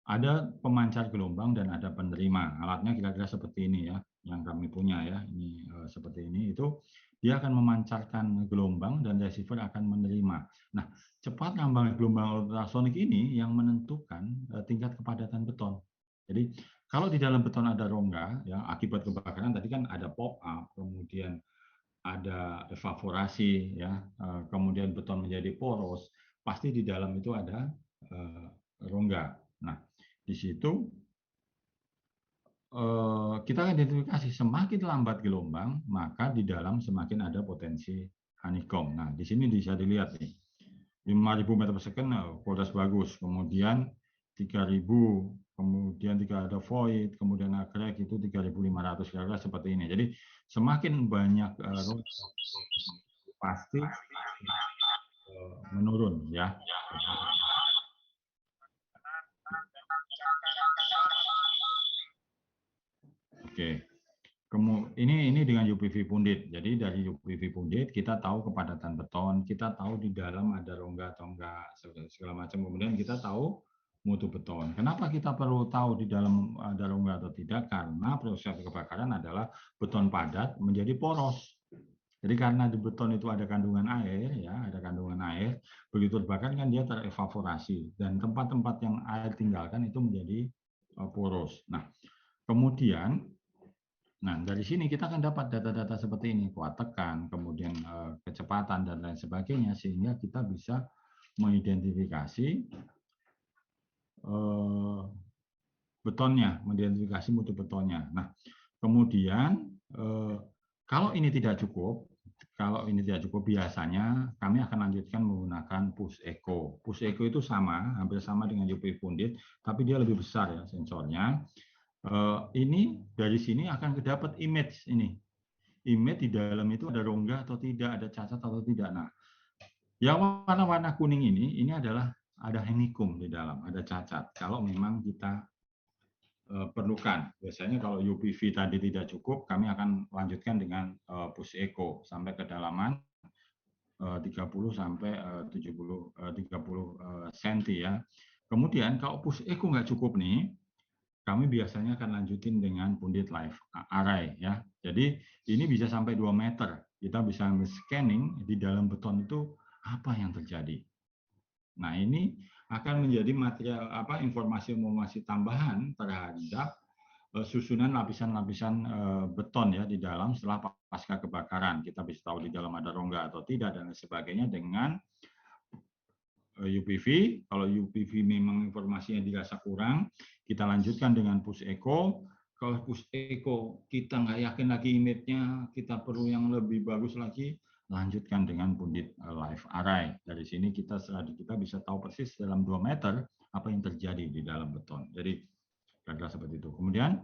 ada pemancar gelombang dan ada penerima. Alatnya kira-kira seperti ini ya, yang kami punya ya. Ini seperti ini. Itu dia akan memancarkan gelombang dan receiver akan menerima. Nah, cepat ngambang gelombang ultrasonik ini yang menentukan tingkat kepadatan beton. Jadi kalau di dalam beton ada rongga, ya akibat kebakaran tadi kan ada pop up, kemudian ada evaporasi, ya, kemudian beton menjadi poros, pasti di dalam itu ada rongga. Nah, di situ kita akan identifikasi semakin lambat gelombang, maka di dalam semakin ada potensi honeycomb. Nah, di sini bisa dilihat nih, 5.000 meter per second, kualitas bagus. Kemudian 3.000, kemudian jika ada void, kemudian crack itu 3.500, kira-kira seperti ini. Jadi semakin banyak pasti menurun ya. Oke. Ini dengan UPV pundit. Jadi dari UPV pundit kita tahu kepadatan beton, kita tahu di dalam ada rongga atau enggak, segala macam. Kemudian kita tahu mutu beton. Kenapa kita perlu tahu di dalam ada rongga atau tidak? Karena proses kebakaran adalah beton padat menjadi poros. Jadi karena di beton itu ada kandungan air, ya, ada kandungan air. Begitu terbakar kan dia terevaporasi dan tempat-tempat yang air tinggalkan itu menjadi poros. Nah, kemudian dari sini kita akan dapat data-data seperti ini, kuat tekan, kemudian kecepatan dan lain sebagainya, sehingga kita bisa mengidentifikasi betonnya, mengidentifikasi mutu betonnya. Nah, kemudian kalau ini tidak cukup, biasanya kami akan lanjutkan menggunakan push echo. Push echo itu hampir sama dengan UPV pundit, tapi dia lebih besar ya sensornya. Ini dari sini akan dapat image ini. Image di dalam itu ada rongga atau tidak, ada cacat atau tidak. Nah, yang warna-warna kuning ini adalah ada honeycomb di dalam, ada cacat. Kalau memang kita perlukan. Biasanya kalau UPV tadi tidak cukup, kami akan lanjutkan dengan push echo sampai kedalaman 30 sampai 30 cm ya. Kemudian kalau push echo nggak cukup nih, kami biasanya akan lanjutin dengan pundit live array ya. Jadi ini bisa sampai 2 meter kita bisa scanning di dalam beton itu apa yang terjadi. Nah, ini akan menjadi material informasi tambahan terhadap susunan lapisan-lapisan beton ya di dalam setelah pasca kebakaran. Kita bisa tahu di dalam ada rongga atau tidak dan sebagainya dengan UPV. Kalau UPV memang informasinya dirasa kurang, kita lanjutkan dengan push echo. Kalau push echo kita nggak yakin lagi image-nya, kita perlu yang lebih bagus lagi, lanjutkan dengan pundit live array. Dari sini kita bisa tahu persis dalam 2 meter apa yang terjadi di dalam beton. Jadi kira-kira seperti itu. Kemudian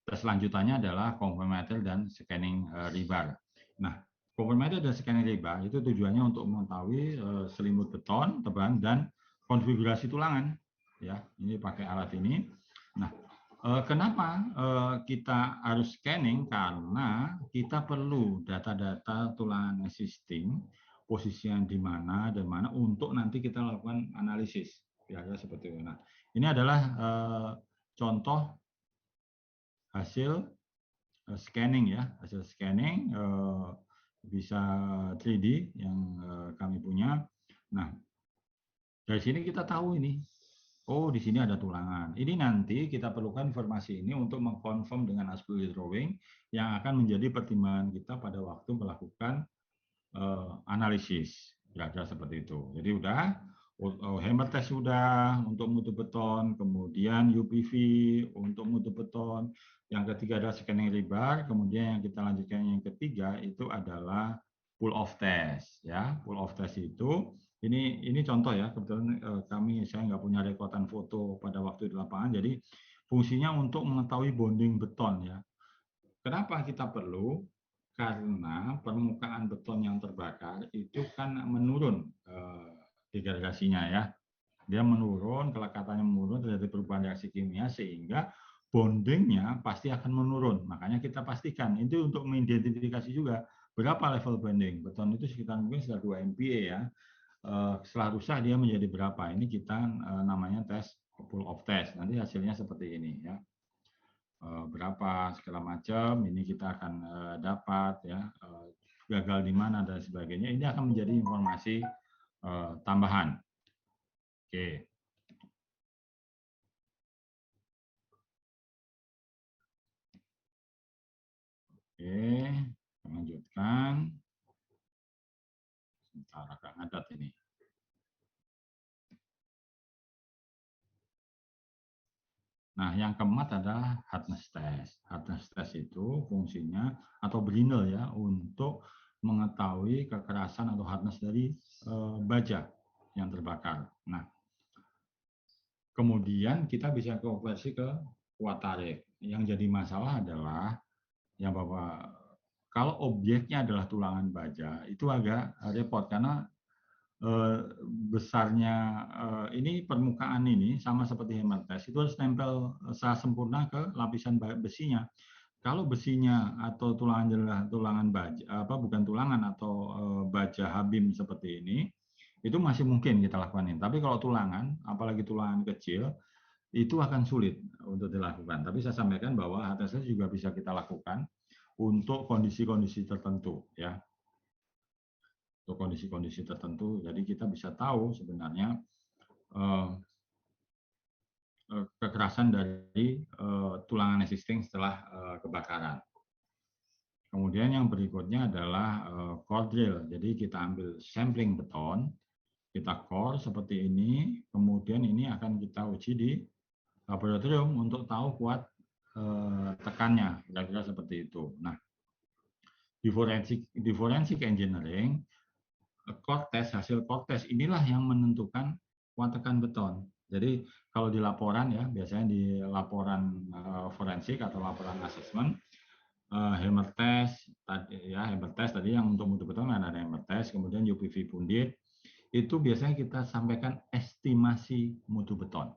tes lanjutannya adalah confirmator dan scanning rebar. Nah, confirmator dan scanning rebar itu tujuannya untuk mengetahui selimut beton, tebalan dan konfigurasi tulangan. Ya, ini pakai alat ini. Nah, kenapa kita harus scanning? Karena kita perlu data-data tulangan existing, posisinya di mana dan mana untuk nanti kita lakukan analisis. Kira-kira seperti itu. Nah, ini adalah contoh hasil scanning ya, hasil scanning bisa 3D yang kami punya. Nah, dari sini kita tahu ini. Oh, di sini ada tulangan. Ini nanti kita perlukan informasi ini untuk mengkonfirm dengan ASCII drawing yang akan menjadi pertimbangan kita pada waktu melakukan analisis. Kira-kira seperti itu. Jadi udah hammer test sudah untuk mutu beton, kemudian UPV untuk mutu beton. Yang ketiga adalah scanning rebar, kemudian yang kita lanjutkan yang ketiga itu adalah pull off test ya. Pull off test itu ini contoh ya, kebetulan saya nggak punya rekodan foto pada waktu di lapangan, jadi fungsinya untuk mengetahui bonding beton ya. Kenapa kita perlu? Karena permukaan beton yang terbakar itu kan menurun degradasinya ya. Dia menurun, kelekatannya menurun, terjadi perubahan reaksi kimia sehingga bondingnya pasti akan menurun. Makanya kita pastikan itu untuk mengidentifikasi juga berapa level bonding. Beton itu sekitar mungkin 2 MPa ya. Setelah rusak dia menjadi berapa? Ini kita namanya tes pull off test. Nanti hasilnya seperti ini ya. Berapa segala macam ini kita akan dapat ya. Gagal di mana dan sebagainya. Ini akan menjadi informasi tambahan. Oke. Oke, lanjutkan. Sebentar, agak ngadat ini. Nah, yang keempat adalah hardness test. Hardness test itu fungsinya atau Brinell ya untuk mengetahui kekerasan atau hardness dari baja yang terbakar. Nah, kemudian kita bisa konversi ke kuat tarik. Yang jadi masalah adalah yang Bapak kalau objeknya adalah tulangan baja itu agak repot karena besarnya ini permukaan ini sama seperti hammer test itu harus nempel secara sempurna ke lapisan besinya. Kalau besinya atau tulangan adalah tulangan baja bukan tulangan atau baja habim seperti ini itu masih mungkin kita lakukan ini. Tapi kalau tulangan apalagi tulangan kecil itu akan sulit untuk dilakukan. Tapi saya sampaikan bahwa HTS juga bisa kita lakukan untuk kondisi-kondisi tertentu ya. Untuk kondisi-kondisi tertentu, jadi kita bisa tahu sebenarnya kekerasan dari tulangan existing setelah kebakaran. Kemudian yang berikutnya adalah core drill. Jadi kita ambil sampling beton, kita core seperti ini, kemudian ini akan kita uji di laboratorium untuk tahu kuat tekannya, kira-kira seperti itu. Nah, di forensic engineering core test, hasil core test inilah yang menentukan kuat tekan beton. Jadi kalau di laporan ya, biasanya di laporan forensik atau laporan asesmen, hammer test tadi ya, hammer test tadi yang untuk mutu beton ada hammer test, kemudian UPV pundit, itu biasanya kita sampaikan estimasi mutu beton.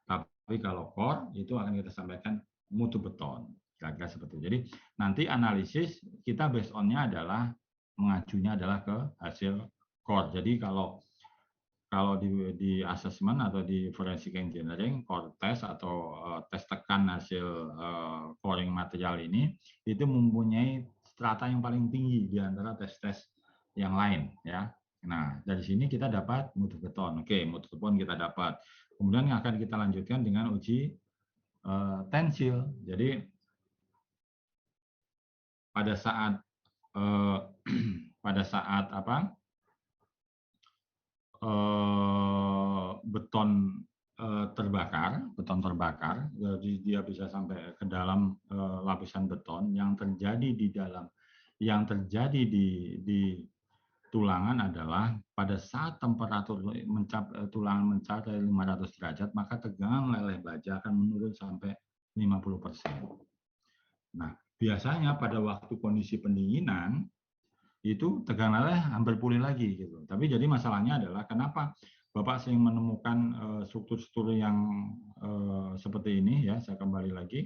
Tapi kalau core itu akan kita sampaikan mutu beton, kira-kira seperti itu. Jadi nanti analisis kita based on-nya adalah mengacunya adalah ke hasil core. Jadi kalau di asesmen atau di forensic engineering core test atau tes tekan hasil coring material ini itu mempunyai strata yang paling tinggi di antara tes-tes yang lain ya. Nah, dari sini kita dapat mutu beton. Oke, mutu beton kita dapat. Kemudian akan kita lanjutkan dengan uji tensil. Jadi pada saat pada saat beton terbakar, jadi dia bisa sampai ke dalam lapisan beton yang terjadi di tulangan adalah pada saat temperatur tulangan mencapai 500 derajat, maka tegangan leleh baja akan menurun sampai 50%. Nah, biasanya pada waktu kondisi pendinginan itu tegangan leleh hampir pulih lagi gitu. Tapi jadi masalahnya adalah kenapa Bapak sering menemukan struktur-struktur yang seperti ini ya. Saya kembali lagi.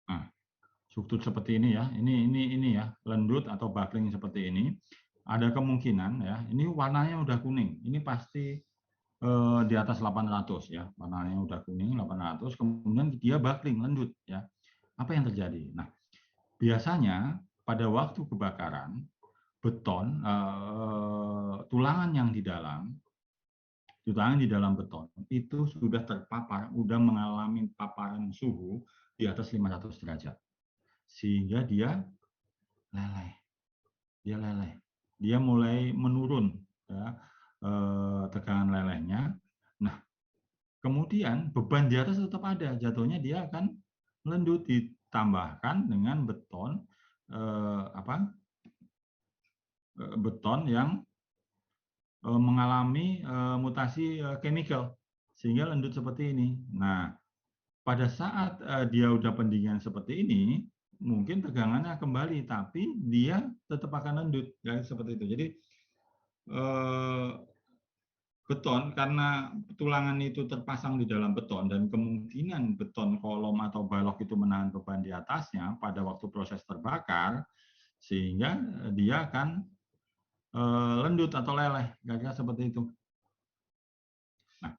Nah, struktur seperti ini ya. Ini ya, lendut atau buckling seperti ini. Ada kemungkinan ya, ini warnanya udah kuning. Ini pasti di atas 800 ya. Warnanya udah kuning 800, kemudian dia buckling, lendut ya. Apa yang terjadi? Nah, biasanya pada waktu kebakaran beton tulangan yang di dalam beton itu sudah terpapar, sudah mengalami paparan suhu di atas 500 derajat. Sehingga dia leleh. Dia mulai menurun ya, tegangan lelehnya. Nah, kemudian beban di atas tetap ada, jatuhnya dia akan melendut, ditambahkan dengan beton beton yang mengalami mutasi chemical sehingga lendut seperti ini. Nah, pada saat dia udah pendinginan seperti ini, mungkin tegangannya kembali, tapi dia tetap akan lendut, ya seperti itu. Jadi beton karena tulangan itu terpasang di dalam beton dan kemungkinan beton kolom atau balok itu menahan beban di atasnya pada waktu proses terbakar, sehingga dia akan lendut atau leleh, kira-kira seperti itu. Nah,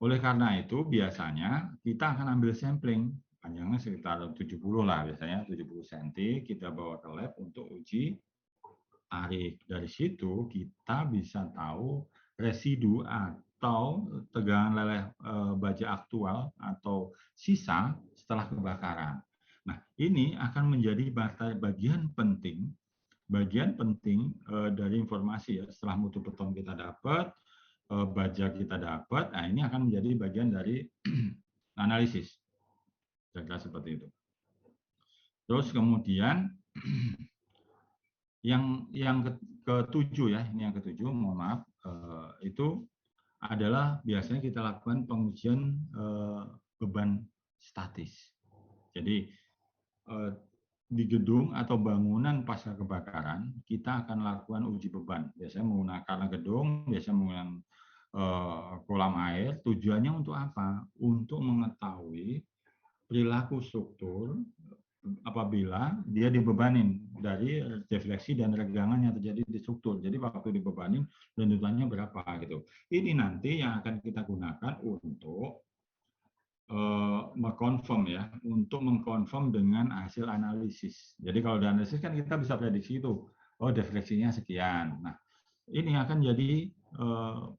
oleh karena itu biasanya kita akan ambil sampling panjangnya sekitar 70 lah, biasanya 70 cm, kita bawa ke lab untuk uji tarik. Dari situ kita bisa tahu residu atau tegangan leleh baja aktual atau sisa setelah kebakaran. Nah, ini akan menjadi bagian penting dari informasi ya. Setelah mutu beton kita dapat, baja kita dapat, nah ini akan menjadi bagian dari analisis, kira-kira seperti itu. Terus kemudian yang ketujuh ya, ini yang ketujuh, mohon maaf, itu adalah biasanya kita lakukan pengujian beban statis. Jadi di gedung atau bangunan pasca kebakaran kita akan lakukan uji beban. Biasanya menggunakan gedung, biasanya menggunakan kolam air. Tujuannya untuk apa? Untuk mengetahui perilaku struktur apabila dia dibebanin dari defleksi dan regangan yang terjadi di struktur. Jadi waktu dibebanin lendutannya berapa gitu. Ini nanti yang akan kita gunakan untuk mengkonfirm ya, untuk mengkonfirm dengan hasil analisis. Jadi kalau di analisis kan kita bisa prediksi itu, oh defleksinya sekian. Nah, ini akan jadi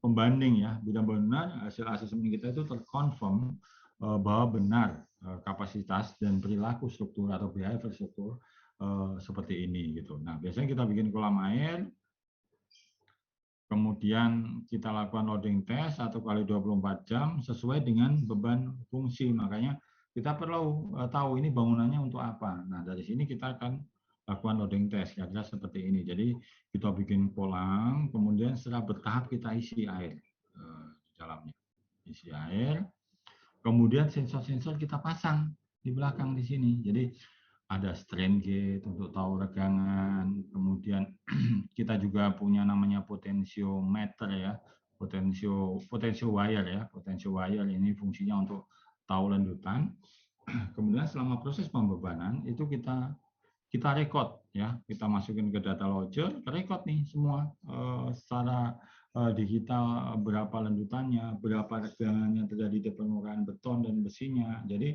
pembanding ya, benar-benar hasil asesmen kita itu terkonfirm bahwa benar kapasitas dan perilaku struktur atau behavior struktur seperti ini gitu. Nah, biasanya kita bikin kolam air, kemudian kita lakukan loading test 1 kali 24 jam sesuai dengan beban fungsi. Makanya kita perlu tahu ini bangunannya untuk apa. Nah, dari sini kita akan lakukan loading test, kira-kira seperti ini. Jadi kita bikin kolam, kemudian setelah bertahap kita isi air di dalamnya. Isi air, kemudian sensor-sensor kita pasang di belakang di sini. Jadi ada strain gauge untuk tahu regangan, kemudian kita juga punya namanya potentiometer ya, potential wire ya, potential wire ini fungsinya untuk tahu lanjutan. Kemudian selama proses pembebanan itu kita rekod ya, kita masukin ke data logger, rekod nih semua secara digital berapa lanjutannya, berapa regangan yang terjadi di permukaan beton dan besinya. Jadi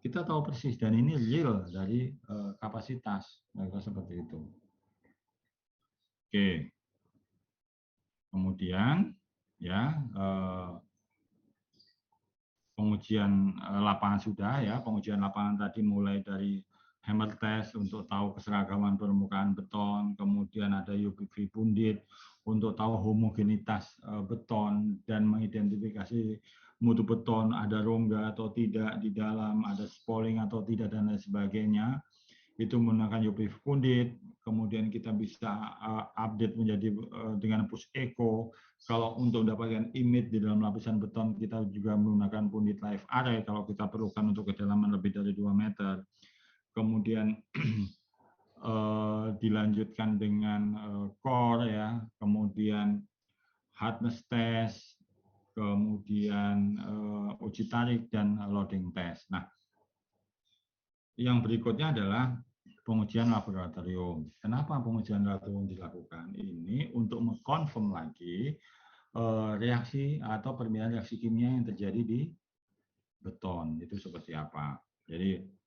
kita tahu persis dan ini real dari kapasitas seperti itu. Oke. Kemudian ya pengujian lapangan sudah ya, pengujian lapangan tadi mulai dari hammer test untuk tahu keseragaman permukaan beton, kemudian ada UPV pundit untuk tahu homogenitas beton dan mengidentifikasi mutu beton, ada rongga atau tidak di dalam, ada spalling atau tidak dan lain sebagainya. Itu menggunakan UPV pundit, kemudian kita bisa update menjadi dengan push echo. Kalau untuk mendapatkan image di dalam lapisan beton, kita juga menggunakan pundit live array kalau kita perlukan untuk kedalaman lebih dari 2 meter. Kemudian dilanjutkan dengan core ya, kemudian hardness test, kemudian uji tarik dan loading test. Nah, yang berikutnya adalah pengujian laboratorium. Kenapa pengujian laboratorium dilakukan? Ini untuk mengkonfirm lagi reaksi atau permintaan reaksi kimia yang terjadi di beton itu seperti apa. Jadi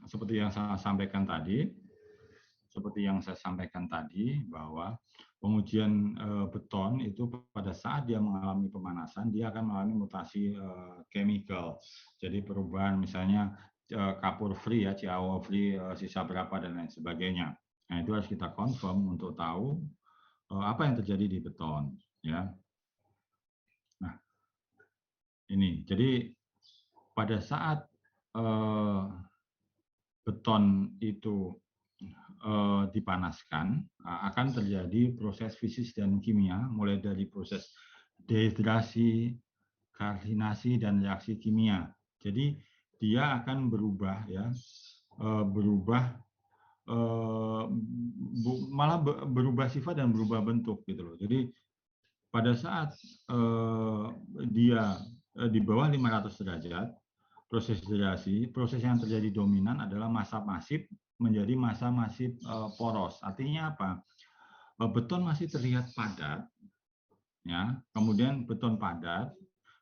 seperti yang saya sampaikan tadi, bahwa pengujian beton itu pada saat dia mengalami pemanasan, dia akan mengalami mutasi chemical. Jadi perubahan misalnya kapur free ya, CaO free sisa berapa dan lain sebagainya. Nah, itu harus kita confirm untuk tahu apa yang terjadi di beton ya. Nah, ini jadi pada saat beton itu dipanaskan, akan terjadi proses fisik dan kimia, mulai dari proses dehidrasi, kalsinasi, dan reaksi kimia. Jadi dia akan berubah ya, malah berubah sifat dan berubah bentuk gitu loh. Jadi pada saat dia di bawah 500 derajat, proses dehidrasi, proses yang terjadi dominan adalah massa masif menjadi massa masif poros. Artinya apa? Beton masih terlihat padat, ya. Kemudian beton padat,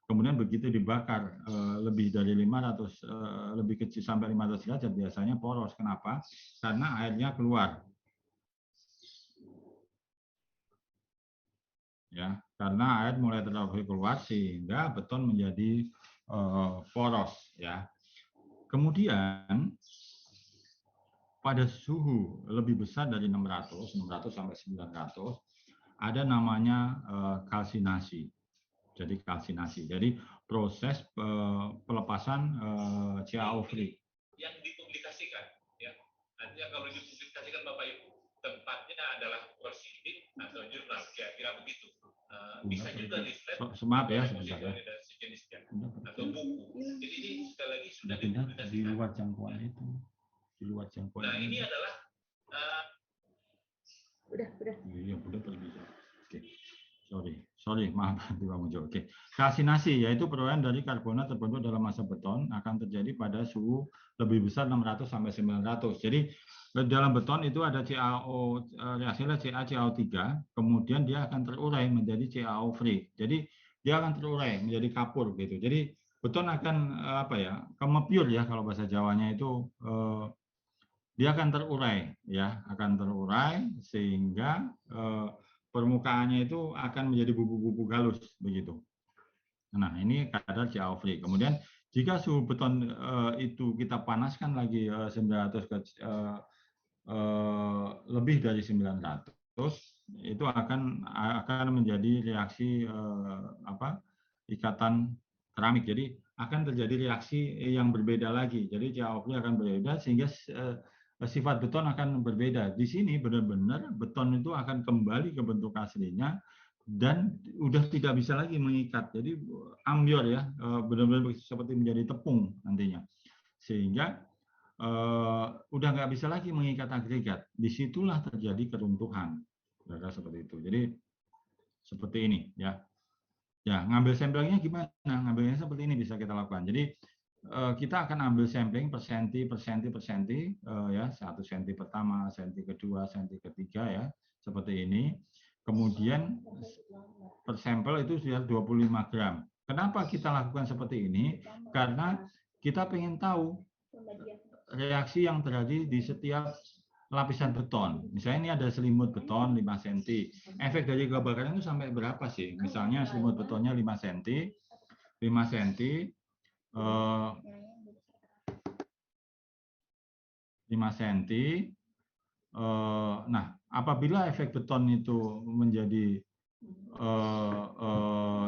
kemudian begitu dibakar lebih dari 500 lebih kecil sampai 500 derajat biasanya poros. Kenapa? Karena airnya keluar. Ya, karena air mulai terlalu keluar sehingga beton menjadi poros, ya. Kemudian pada suhu lebih besar dari 600 sampai 900 ada namanya kalsinasi. Jadi kalsinasi. Jadi proses pelepasan CaO free. Yang dipublikasikan, ya. Artinya kalau dipublikasikan Bapak Ibu, tempatnya adalah proceeding atau jurnal, kira-kira begitu. Bisa juga di maaf ya sebentar ya. Atau buku. Jadi ini sekali lagi sudah dipublikasikan di luar jangkauan itu. Di luar jangkauan. Nah, ini adalah udah. Iya, udah pergi. Oke. Sorry, maaf Bang Ujo. Oke. Kalsinasi yaitu perolehan dari karbonat terbentuk dalam massa beton akan terjadi pada suhu lebih besar 600 sampai 900. Jadi dalam beton itu ada CaO reaksinya CaCO3, kemudian dia akan terurai menjadi CaO free. Jadi dia akan terurai menjadi kapur gitu. Jadi beton akan kemepur ya kalau bahasa Jawanya itu dia akan terurai ya, akan terurai sehingga permukaannya itu akan menjadi bubuk-bubuk halus begitu. Nah, ini kadar CaO free. Kemudian jika suhu beton itu kita panaskan lagi 900 ke lebih dari 900, itu akan menjadi reaksi ikatan keramik. Jadi akan terjadi reaksi yang berbeda lagi. Jadi CaO free akan berbeda sehingga sifat beton akan berbeda. Di sini benar-benar beton itu akan kembali ke bentuk aslinya dan udah tidak bisa lagi mengikat. Jadi ambiar ya, benar-benar seperti menjadi tepung nantinya. Sehingga udah nggak bisa lagi mengikat agregat. Disitulah terjadi keruntuhan. Seperti itu. Jadi seperti ini ya. Ya, ngambil sampelnya gimana? Ngambilnya seperti ini bisa kita lakukan. Jadi kita akan ambil sampling per senti, ya, 1 senti pertama, senti kedua, senti ketiga ya, seperti ini. Kemudian per sampel itu sudah 25 gram. Kenapa kita lakukan seperti ini? Karena kita ingin tahu reaksi yang terjadi di setiap lapisan beton. Misalnya ini ada selimut beton 5 cm. Efek dari kebakaran itu sampai berapa sih? Misalnya selimut betonnya 5 cm, 5 cm, 5 cm. Nah, apabila efek beton itu menjadi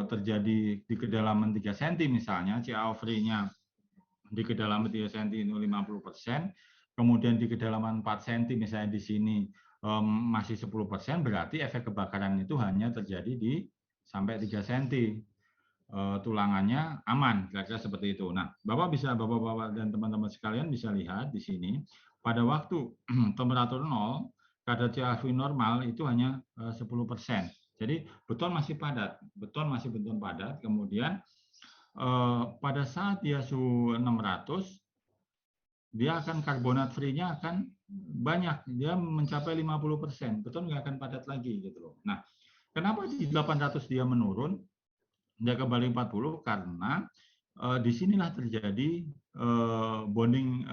terjadi di kedalaman 3 cm misalnya, CaO free-nya di kedalaman 3 cm itu 50%, kemudian di kedalaman 4 cm misalnya di sini masih 10%, berarti efek kebakaran itu hanya terjadi di sampai 3 cm. Tulangannya aman, kira-kira seperti itu. Nah, Bapak-Bapak dan teman-teman sekalian bisa lihat di sini, pada waktu temperatur 0, kadar CaO normal itu hanya 10%. Jadi beton masih padat, beton padat. Kemudian pada saat dia suhu 600, dia akan karbonat free-nya akan banyak, dia mencapai 50%. Beton nggak akan padat lagi gitu loh. Nah, kenapa di 800 dia menurun? Dia kembali 40 karena disinilah terjadi bonding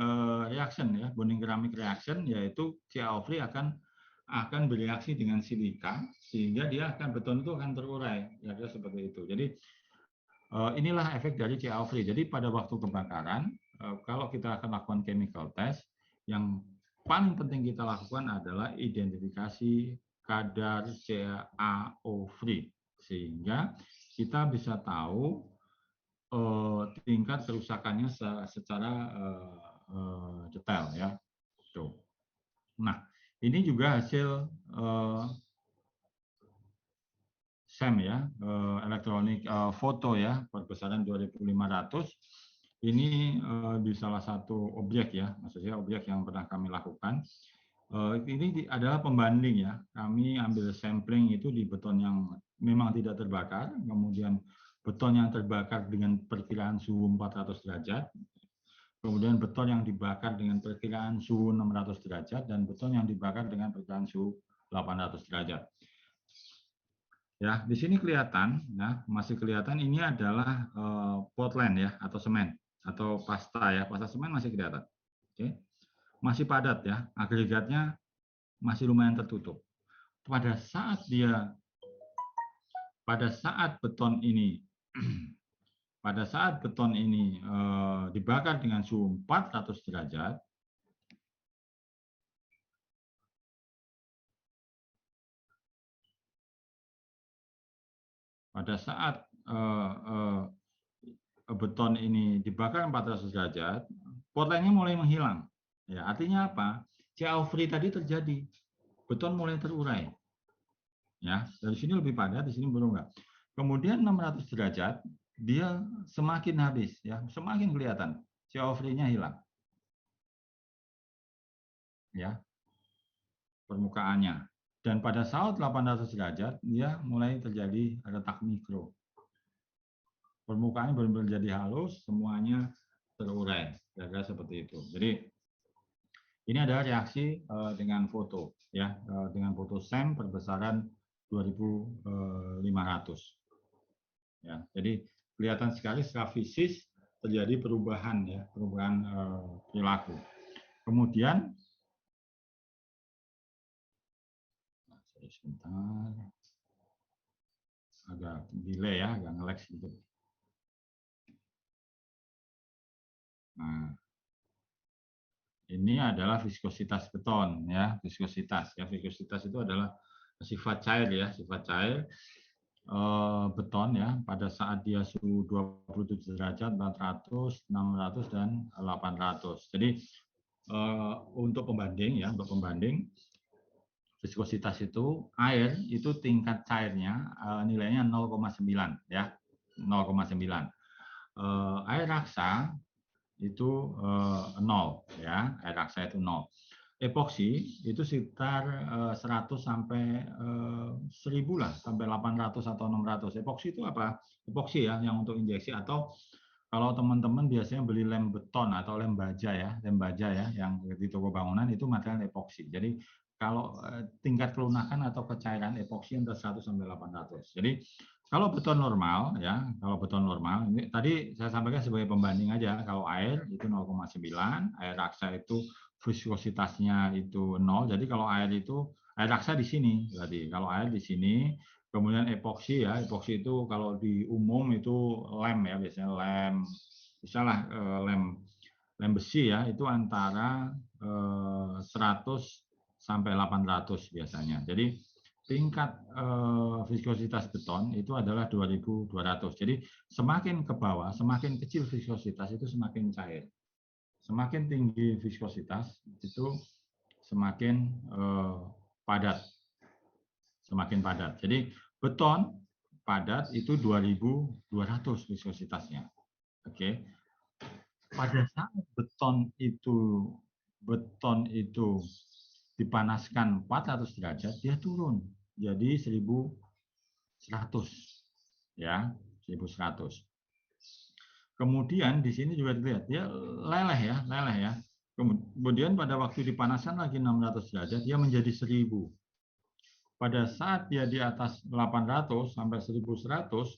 reaction ya, bonding keramik reaction, yaitu CaO free akan bereaksi dengan silika sehingga dia akan beton itu akan terurai, ya seperti itu. Jadi inilah efek dari CaO free. Jadi pada waktu kebakaran, kalau kita akan lakukan chemical test, yang paling penting kita lakukan adalah identifikasi kadar CaO free sehingga kita bisa tahu tingkat kerusakannya secara detail ya. Tuh. Nah, ini juga hasil SEM ya, elektronik foto ya, perbesaran 2500. Ini di salah satu objek ya, maksudnya objek yang pernah kami lakukan. Ini adalah pembanding ya, kami ambil sampling itu di beton yang memang tidak terbakar, kemudian beton yang terbakar dengan perkiraan suhu 400 derajat, kemudian beton yang dibakar dengan perkiraan suhu 600 derajat, dan beton yang dibakar dengan perkiraan suhu 800 derajat. Ya, di sini kelihatan, ya, masih kelihatan ini adalah Portland ya, atau semen, atau pasta ya, pasta semen masih kelihatan. Oke. Masih padat ya, agregatnya masih lumayan tertutup. Pada saat beton ini dibakar dengan suhu 400 derajat, pada saat beton ini dibakar 400 derajat, Portlandnya mulai menghilang. Ya, artinya apa? CaO free tadi terjadi, beton mulai terurai. Ya, dari sini lebih padat, di sini belum enggak. Kemudian 600 derajat, dia semakin habis, ya, semakin kelihatan CaO free-nya hilang. Ya, permukaannya. Dan pada saat 800 derajat, dia mulai terjadi retak mikro. Permukaannya benar-benar jadi halus, semuanya terurai, kira-kira seperti itu. Jadi ini adalah reaksi dengan foto, ya, dengan foto SEM perbesaran 2500. Ya, jadi kelihatan sekali secara fisik terjadi perubahan, ya, perubahan perilaku. Kemudian, sebentar, agak delay ya, agak nge-lag sedikit. Nah, ini adalah viskositas beton ya, viskositas ya. Viskositas itu adalah sifat cair ya, sifat cair beton ya pada saat dia suhu 27 derajat, 400, 600 dan 800. Jadi untuk pembanding ya, untuk pembanding viskositas itu air itu tingkat cairnya nilainya 0,9 ya, 0,9. Air raksa itu 0 ya, air raksa itu 0. epoksi itu sekitar 100 sampai 1000 lah, sampai 800 atau 600. Epoksi itu apa? Epoksi ya, yang untuk injeksi, atau kalau teman-teman biasanya beli lem beton atau lem baja ya, yang di toko bangunan itu material epoksi. Jadi kalau tingkat kelunakan atau kecairan epoksi antara 100 sampai 800. Jadi kalau beton normal ya, kalau beton normal ini tadi saya sampaikan sebagai pembanding aja. Kalau air itu 0,9, air raksa itu viskositasnya itu 0. Jadi kalau air raksa di sini berarti. Kalau air di sini, kemudian epoksi ya, epoksi itu kalau di umum itu lem ya, biasanya lem, misalnya lem besi ya, itu antara 100 sampai 800 biasanya. Jadi tingkat viskositas beton itu adalah 2200. Jadi semakin ke bawah, semakin kecil viskositas itu semakin cair. Semakin tinggi viskositas itu semakin padat. Semakin padat. Jadi beton padat itu 2200 viskositasnya. Oke. Pada saat beton itu dipanaskan 400 derajat, dia turun jadi 1100 ya, 1100. Kemudian di sini juga dilihat dia leleh ya. Kemudian pada waktu dipanaskan lagi 600 derajat dia menjadi 1000. Pada saat dia di atas 800 sampai 1100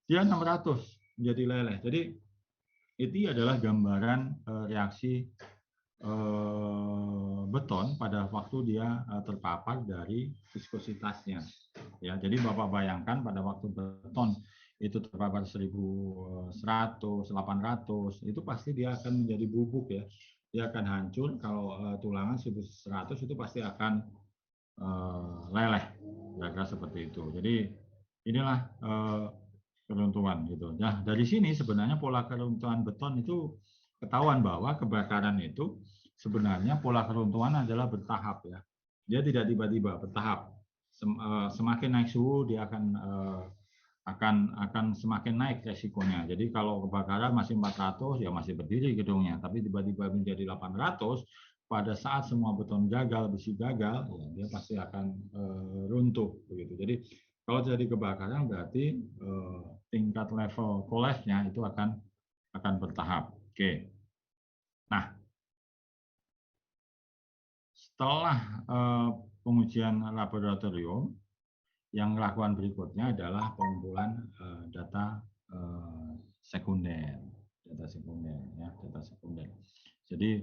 dia 600 menjadi leleh. Jadi itu adalah gambaran reaksi beton pada waktu dia terpapar dari viskositasnya. Ya, jadi Bapak bayangkan pada waktu beton itu terpapar 1100, 800, itu pasti dia akan menjadi bubuk ya. Dia akan hancur. Kalau tulangan 1100 itu pasti akan leleh, kira-kira seperti itu. Jadi inilah keruntuhan gitu. Nah, dari sini sebenarnya pola keruntuhan beton itu ketahuan bahwa kebakaran itu sebenarnya pola keruntuhan adalah bertahap ya. Dia tidak tiba-tiba, bertahap. Semakin naik suhu dia akan semakin naik resikonya. Jadi kalau kebakaran masih 400 ya masih berdiri gedungnya, tapi tiba-tiba menjadi 800, pada saat semua beton gagal, besi gagal, ya dia pasti akan runtuh begitu. Jadi kalau terjadi kebakaran berarti tingkat level collapse-nya itu akan bertahap. Oke. Nah, setelah pengujian laboratorium, yang lakukan berikutnya adalah pengumpulan data sekunder, ya, data sekunder. Jadi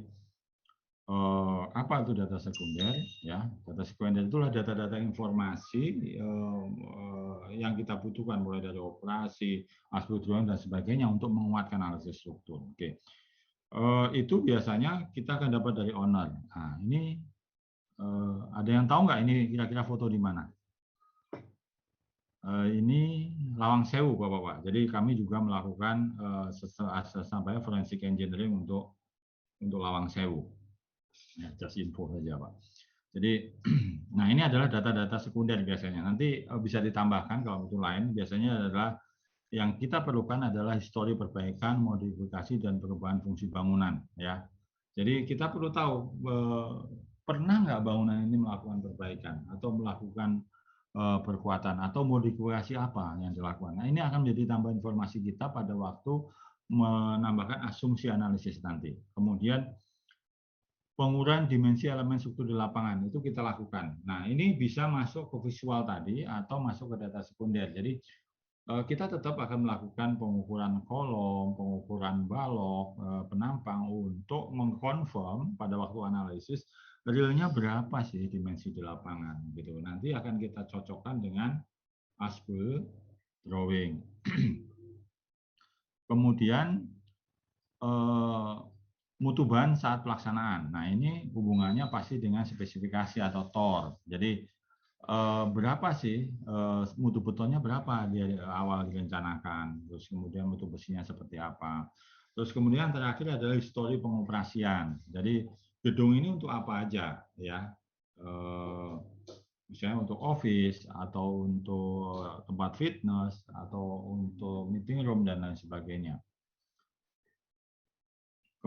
apa itu data sekunder? Ya, data sekunder itulah data-data informasi yang kita butuhkan mulai dari operasi, aspek drawing dan sebagainya untuk menguatkan analisis struktur. Oke, itu biasanya kita akan dapat dari owner. Nah, ini ada yang tahu nggak ini kira-kira foto di mana? Ini Lawang Sewu, Bapak-Bapak. Jadi kami juga melakukan sampai forensik engineering untuk Lawang Sewu. Ya, just info saja, Pak. Jadi, nah ini adalah data-data sekunder biasanya. Nanti bisa ditambahkan kalau butuh lain. Biasanya adalah yang kita perlukan adalah histori perbaikan, modifikasi dan perubahan fungsi bangunan. Ya, jadi kita perlu tahu pernah nggak bangunan ini melakukan perbaikan atau melakukan perkuatan atau modifikasi apa yang dilakukan. Nah, ini akan menjadi tambahan informasi kita pada waktu menambahkan asumsi analisis nanti. Kemudian pengurangan dimensi elemen struktur di lapangan itu kita lakukan. Nah, ini bisa masuk ke visual tadi atau masuk ke data sekunder. Jadi kita tetap akan melakukan pengukuran kolom, pengukuran balok, penampang untuk mengkonfirm pada waktu analisis realnya berapa sih dimensi di lapangan gitu. Nanti akan kita cocokkan dengan aspek drawing. Kemudian mutu bahan saat pelaksanaan. Nah, ini hubungannya pasti dengan spesifikasi atau TOR. Jadi berapa sih mutu betonnya berapa di awal direncanakan, terus kemudian mutu besinya seperti apa, terus kemudian terakhir adalah histori pengoperasian. Jadi gedung ini untuk apa aja ya, misalnya untuk office atau untuk tempat fitness atau untuk meeting room dan lain sebagainya.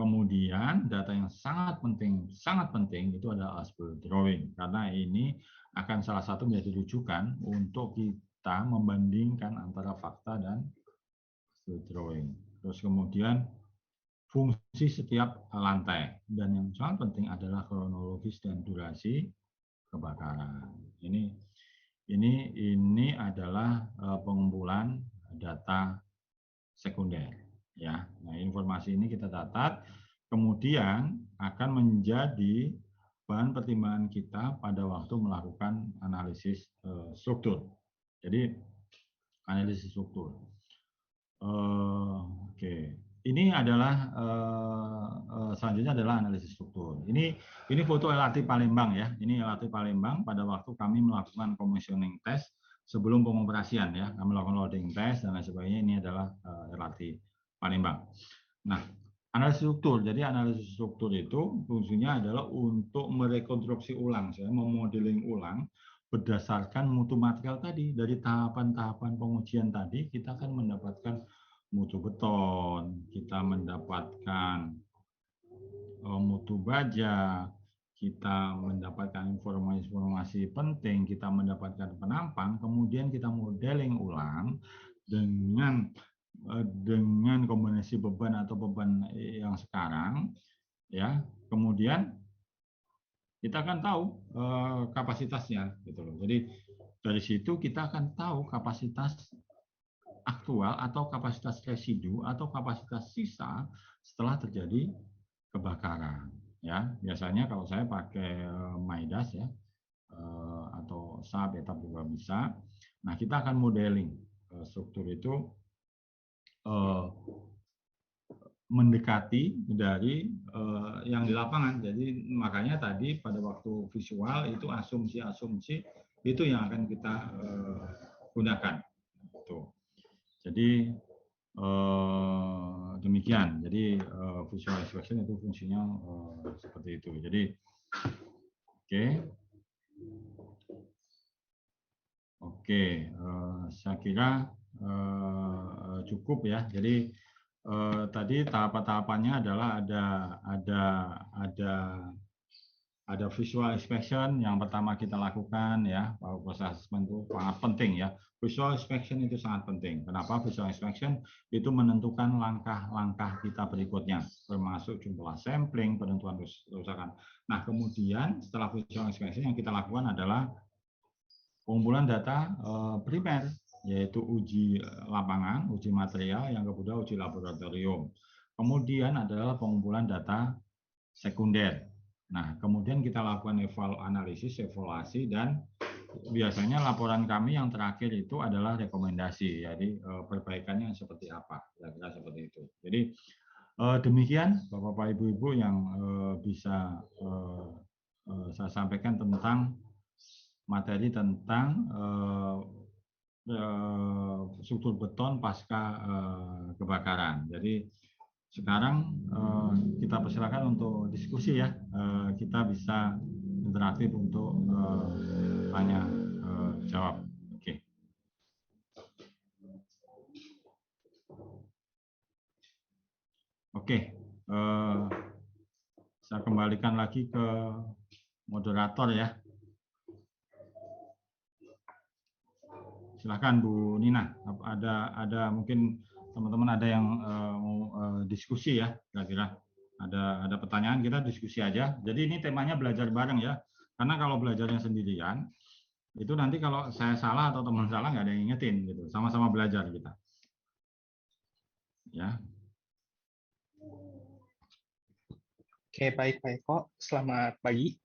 Kemudian data yang sangat penting itu adalah as-built drawing, karena ini akan salah satu menjadi rujukan untuk kita membandingkan antara fakta dan as-built drawing. Terus kemudian fungsi setiap lantai, dan yang sangat penting adalah kronologis dan durasi kebakaran. Ini adalah pengumpulan data sekunder. Ya, nah informasi ini kita catat, kemudian akan menjadi bahan pertimbangan kita pada waktu melakukan analisis struktur. Jadi analisis struktur. Oke, ini adalah selanjutnya adalah analisis struktur. Ini foto LRT Palembang ya. Ini LRT Palembang pada waktu kami melakukan commissioning test sebelum pengoperasian ya. Kami melakukan loading test dan lain sebagainya. Ini adalah LRT Palembang. Nah, analisis struktur. Jadi analisis struktur itu fungsinya adalah untuk merekonstruksi ulang, saya memodeling ulang berdasarkan mutu material tadi. Dari tahapan-tahapan pengujian tadi kita akan mendapatkan mutu beton, kita mendapatkan mutu baja, kita mendapatkan informasi-informasi penting, kita mendapatkan penampang, kemudian kita modeling ulang dengan kombinasi beban atau beban yang sekarang, ya. Kemudian kita akan tahu kapasitasnya, gitu loh. Jadi dari situ kita akan tahu kapasitas aktual atau kapasitas residu atau kapasitas sisa setelah terjadi kebakaran. Ya, biasanya kalau saya pakai Midas ya, atau SAP, etap juga bisa. Nah, kita akan modeling struktur itu mendekati dari yang di lapangan. Jadi makanya tadi pada waktu visual itu asumsi-asumsi itu yang akan kita gunakan. Jadi demikian. Jadi visual inspection itu fungsinya seperti itu. Jadi oke, saya kira cukup ya. Jadi tadi tahapan-tahapannya adalah ada visual inspection yang pertama kita lakukan ya. Proses assessment itu sangat penting ya. Visual inspection itu sangat penting. Kenapa? Visual inspection itu menentukan langkah-langkah kita berikutnya, termasuk jumlah sampling, penentuan kerusakan. Nah, kemudian setelah visual inspection yang kita lakukan adalah pengumpulan data primer, yaitu uji lapangan, uji material, yang kedua uji laboratorium. Kemudian adalah pengumpulan data sekunder. Nah, kemudian kita lakukan analisis, evaluasi, dan biasanya laporan kami yang terakhir itu adalah rekomendasi. Jadi perbaikannya seperti apa, kira-kira seperti itu. Jadi demikian Bapak-Bapak Ibu-Ibu yang bisa saya sampaikan tentang materi tentang struktur beton pasca kebakaran. Jadi sekarang kita persilakan untuk diskusi ya. Kita bisa interaktif untuk tanya jawab. Oke. Saya kembalikan lagi ke moderator ya. Silakan Bu Nina. Ada mungkin teman-teman ada yang mau diskusi ya, kira-kira ada pertanyaan, kita diskusi aja. Jadi ini temanya belajar bareng ya, karena kalau belajarnya sendirian itu nanti kalau saya salah atau teman salah nggak ada yang ingetin gitu, sama-sama belajar kita ya. Oke, baik Pak Eko, selamat pagi.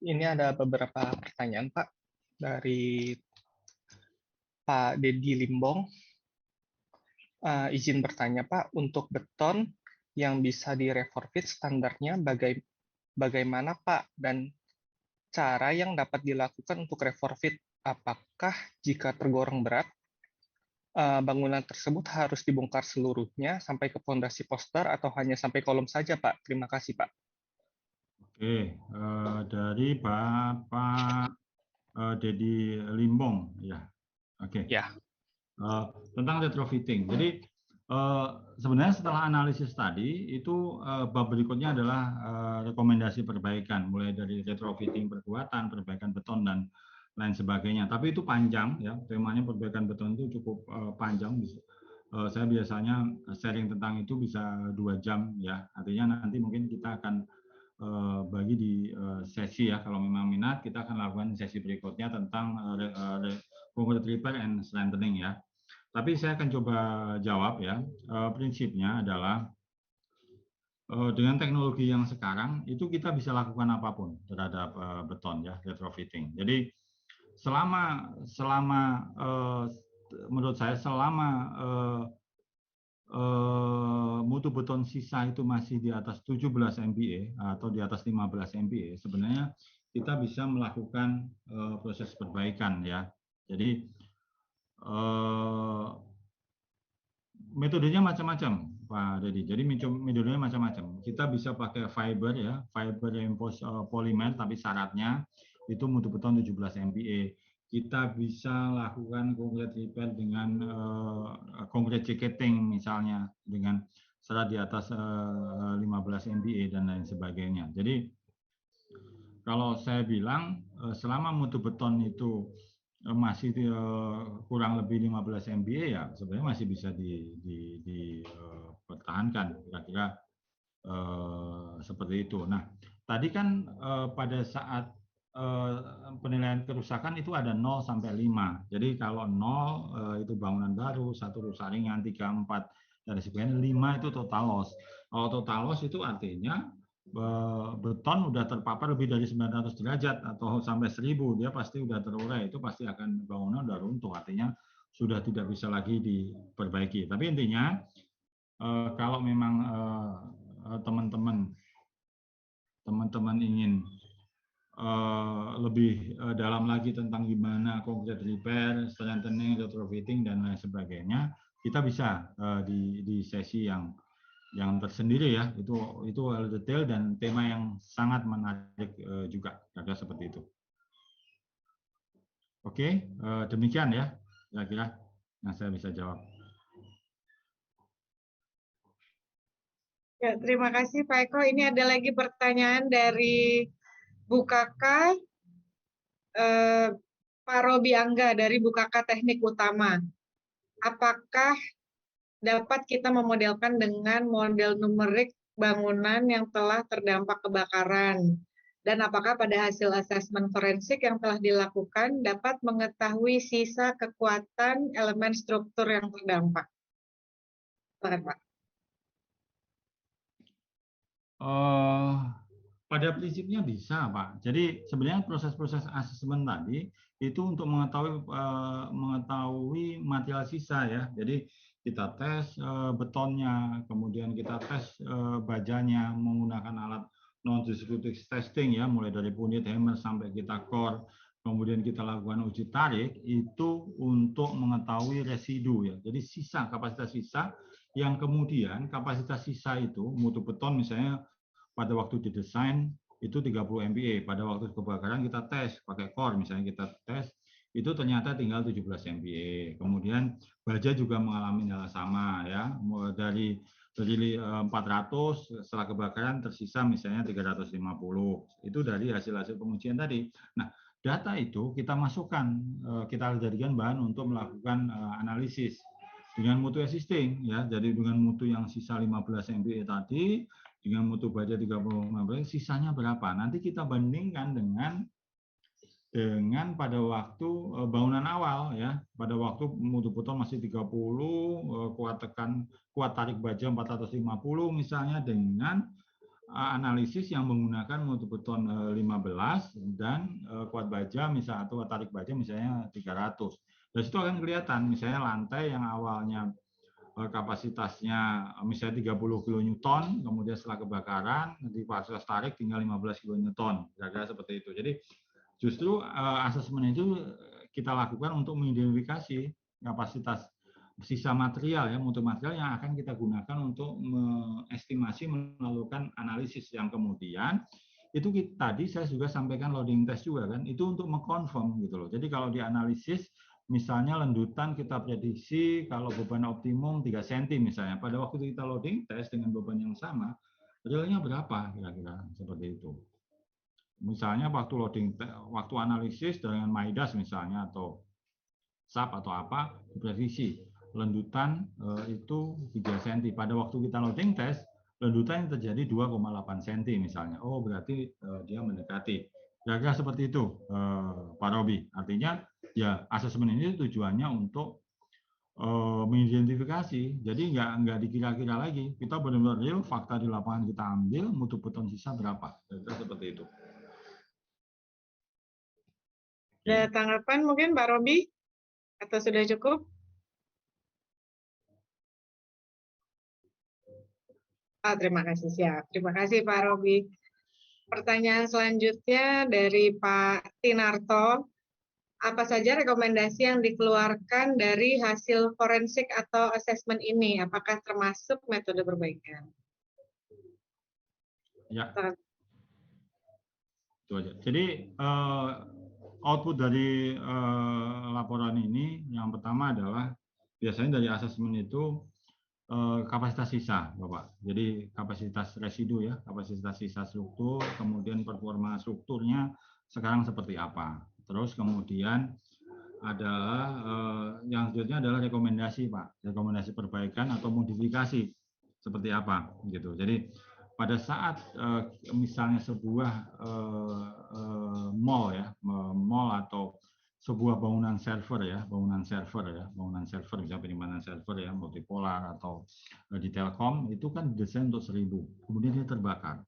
Ini ada beberapa pertanyaan Pak dari Pak Dedi Limbong. Izin bertanya Pak, untuk beton yang bisa direforfit standarnya bagaimana Pak, dan cara yang dapat dilakukan untuk reforfit, apakah jika tergoreng berat bangunan tersebut harus dibongkar seluruhnya sampai ke fondasi poster atau hanya sampai kolom saja Pak? Terima kasih Pak. Oke, dari Bapak Dedi Limbong ya. Oke. Ya. Tentang retrofitting. Jadi Sebenarnya setelah analisis tadi itu bab berikutnya adalah rekomendasi perbaikan, mulai dari retrofitting perkuatan, perbaikan beton dan lain sebagainya. Tapi itu panjang ya, temanya perbaikan beton itu cukup panjang. Saya biasanya sharing tentang itu bisa 2 jam ya. Artinya nanti mungkin kita akan bagi di sesi ya. Kalau memang minat kita akan lakukan sesi berikutnya tentang concrete repair and strengthening ya. Tapi saya akan coba jawab ya. Prinsipnya adalah dengan teknologi yang sekarang itu kita bisa lakukan apapun terhadap beton ya, retrofitting. Jadi menurut saya selama mutu beton sisa itu masih di atas 17 MPa atau di atas 15 MPa, sebenarnya kita bisa melakukan proses perbaikan ya. Jadi metodenya macam-macam, Pak Dedi. Jadi metodenya macam-macam. Kita bisa pakai fiber ya, fiber reinforced polymer, tapi syaratnya itu mutu beton 17 MPa. Kita bisa lakukan concrete repair dengan concrete jacketing misalnya dengan syarat di atas 15 MPa dan lain sebagainya. Jadi kalau saya bilang selama mutu beton itu masih kurang lebih 15 MPa ya sebenarnya masih bisa dipertahankan kira-kira seperti itu. Nah, tadi kan pada saat penilaian kerusakan itu ada 0 sampai 5. Jadi kalau 0 itu bangunan baru, 1 rusak ringan, 3, 4 dan sebagainya, 5 itu total loss. Kalau total loss itu artinya beton udah terpapar lebih dari 900 derajat atau sampai 1000, dia pasti udah terurai, itu pasti akan bangunan udah runtuh, artinya sudah tidak bisa lagi diperbaiki. Tapi intinya kalau memang teman-teman ingin lebih dalam lagi tentang gimana concrete repair, strengthening, retrofitting dan lain sebagainya, kita bisa di sesi yang tersendiri ya. Itu detail dan tema yang sangat menarik juga, kira-kira seperti itu. Oke, demikian ya kira-kira yang saya bisa jawab. Ya, terima kasih Pak Eko. Ini ada lagi pertanyaan dari Bu Kaka, Pak Robi Angga dari Bu Kaka Teknik Utama. Apakah dapat kita memodelkan dengan model numerik bangunan yang telah terdampak kebakaran? Dan apakah pada hasil asesmen forensik yang telah dilakukan dapat mengetahui sisa kekuatan elemen struktur yang terdampak? Silakan Pak. Pada prinsipnya bisa, Pak. Jadi sebenarnya proses-proses asesmen tadi itu untuk mengetahui material sisa ya. Jadi kita tes betonnya, kemudian kita tes bajanya menggunakan alat non-destructive testing ya, mulai dari punit, hammer sampai kita core. Kemudian kita lakukan uji tarik itu untuk mengetahui residu ya. Jadi sisa, kapasitas sisa yang kemudian kapasitas sisa itu mutu beton misalnya pada waktu didesain itu 30 MPa, pada waktu kebakaran kita tes pakai core misalnya kita tes itu ternyata tinggal 17 MPa. Kemudian baja juga mengalami hal sama ya, dari 400 setelah kebakaran tersisa misalnya 350. Itu dari hasil-hasil pengujian tadi. Nah, data itu kita masukkan, kita jadikan bahan untuk melakukan analisis dengan mutu existing ya. Jadi dengan mutu yang sisa 15 MPa tadi dengan mutu baja 30 MPa, sisanya berapa? Nanti kita bandingkan dengan pada waktu bangunan awal ya. Pada waktu mutu beton masih 30, kuat tarik baja 450 misalnya, dengan analisis yang menggunakan mutu beton 15 dan kuat baja misalnya atau tarik baja misalnya 300. Dari situ akan kelihatan misalnya lantai yang awalnya kapasitasnya misalnya 30 kN, kemudian setelah kebakaran di fasilitas tarik tinggal 15 kN, kira-kira seperti itu. Jadi justru asesmen itu kita lakukan untuk mengidentifikasi kapasitas sisa material ya, mutu material yang akan kita gunakan untuk mengestimasi, melakukan analisis yang kemudian itu tadi saya juga sampaikan loading test juga kan, itu untuk mengkonfirm gitu loh. Jadi kalau dianalisis misalnya lendutan kita prediksi kalau beban optimum 3 cm misalnya. Pada waktu kita loading test dengan beban yang sama, realnya berapa kira-kira seperti itu. Misalnya waktu analisis dengan Midas misalnya atau SAP atau apa, diprediksi lendutan itu 3 cm. Pada waktu kita loading test, lendutan yang terjadi 2,8 cm misalnya. Oh, berarti dia mendekati. Kira-kira seperti itu, Pak Robi. Artinya, ya asesmen ini tujuannya untuk mengidentifikasi. Jadi nggak dikira-kira lagi. Kita benar-benar real, fakta di lapangan kita ambil, mutu beton sisa berapa. Kira-kira seperti itu. Ada tanggapan mungkin Pak Robi? Atau sudah cukup? Terima kasih, siap. Terima kasih Pak Robi. Pertanyaan selanjutnya dari Pak Tinarto. Apa saja rekomendasi yang dikeluarkan dari hasil forensik atau asesmen ini? Apakah termasuk metode perbaikan? Ya. Itu aja. Jadi output dari laporan ini yang pertama adalah biasanya dari asesmen itu kapasitas sisa, Bapak. Jadi kapasitas residu ya, kapasitas sisa struktur, kemudian performa strukturnya sekarang seperti apa. Terus kemudian adalah yang selanjutnya adalah rekomendasi, Pak. Rekomendasi perbaikan atau modifikasi seperti apa gitu. Jadi pada saat misalnya sebuah mall ya, mall atau sebuah bangunan server misalnya penyimpanan server ya, multipolar atau di Telkom itu kan desain untuk 1000, kemudian dia terbakar.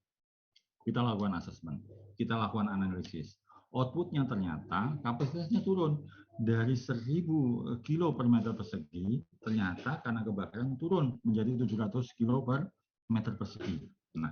Kita lakukan asesmen, kita lakukan analisis. Outputnya ternyata kapasitasnya turun dari 1000 kilo per meter persegi, ternyata karena kebakaran turun menjadi 700 kilo per meter persegi. Nah,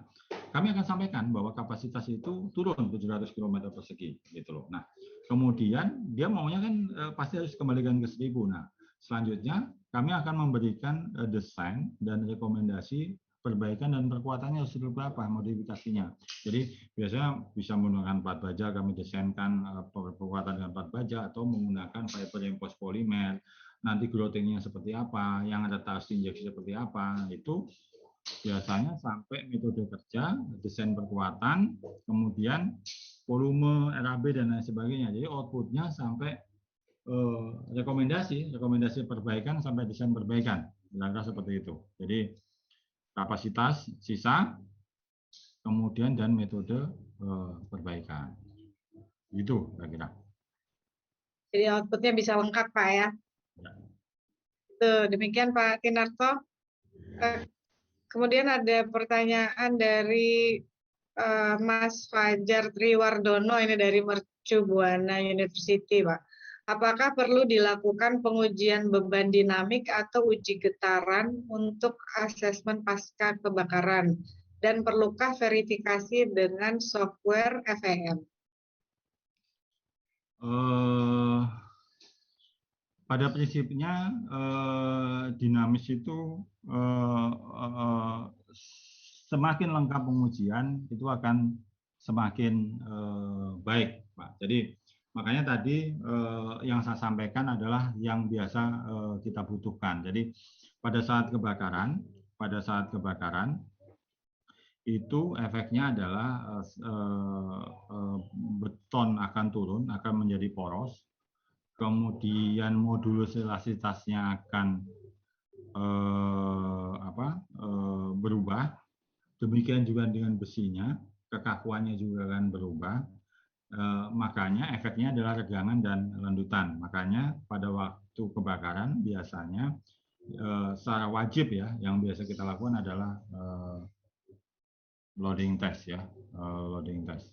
kami akan sampaikan bahwa kapasitas itu turun 700 km persegi gitu loh. Nah, kemudian dia maunya kan pasti harus kembalikan ke 1000. Nah, selanjutnya kami akan memberikan desain dan rekomendasi perbaikan dan perkuatannya harus berapa modifikasinya. Jadi biasanya bisa menggunakan plat baja, kami desainkan perkuatan dengan plat baja atau menggunakan fiber reinforced polymer. Nanti growthingnya seperti apa, yang ada task injeksi seperti apa, itu biasanya sampai metode kerja, desain perkuatan, kemudian volume RAB dan lain sebagainya. Jadi outputnya sampai rekomendasi perbaikan sampai desain perbaikan, kira-kira seperti itu. Jadi kapasitas sisa, kemudian dan metode perbaikan. Itu kira-kira. Jadi outputnya bisa lengkap Pak ya. Tuh, demikian Pak Tinarto. Kemudian ada pertanyaan dari Mas Fajar Triwardono, ini dari Mercu Buana University, Pak. Apakah perlu dilakukan pengujian beban dinamik atau uji getaran untuk asesmen pasca kebakaran? Dan perlukah verifikasi dengan software FEM? Pada prinsipnya dinamis itu semakin lengkap pengujian itu akan semakin baik, Pak. Jadi makanya tadi yang saya sampaikan adalah yang biasa kita butuhkan. Jadi pada saat kebakaran itu efeknya adalah beton akan turun, akan menjadi poros. Kemudian modulus elastisitasnya akan berubah. Demikian juga dengan besinya, kekakuannya juga akan berubah. Makanya efeknya adalah regangan dan lendutan. Makanya pada waktu kebakaran biasanya secara wajib ya, yang biasa kita lakukan adalah loading test ya, loading test.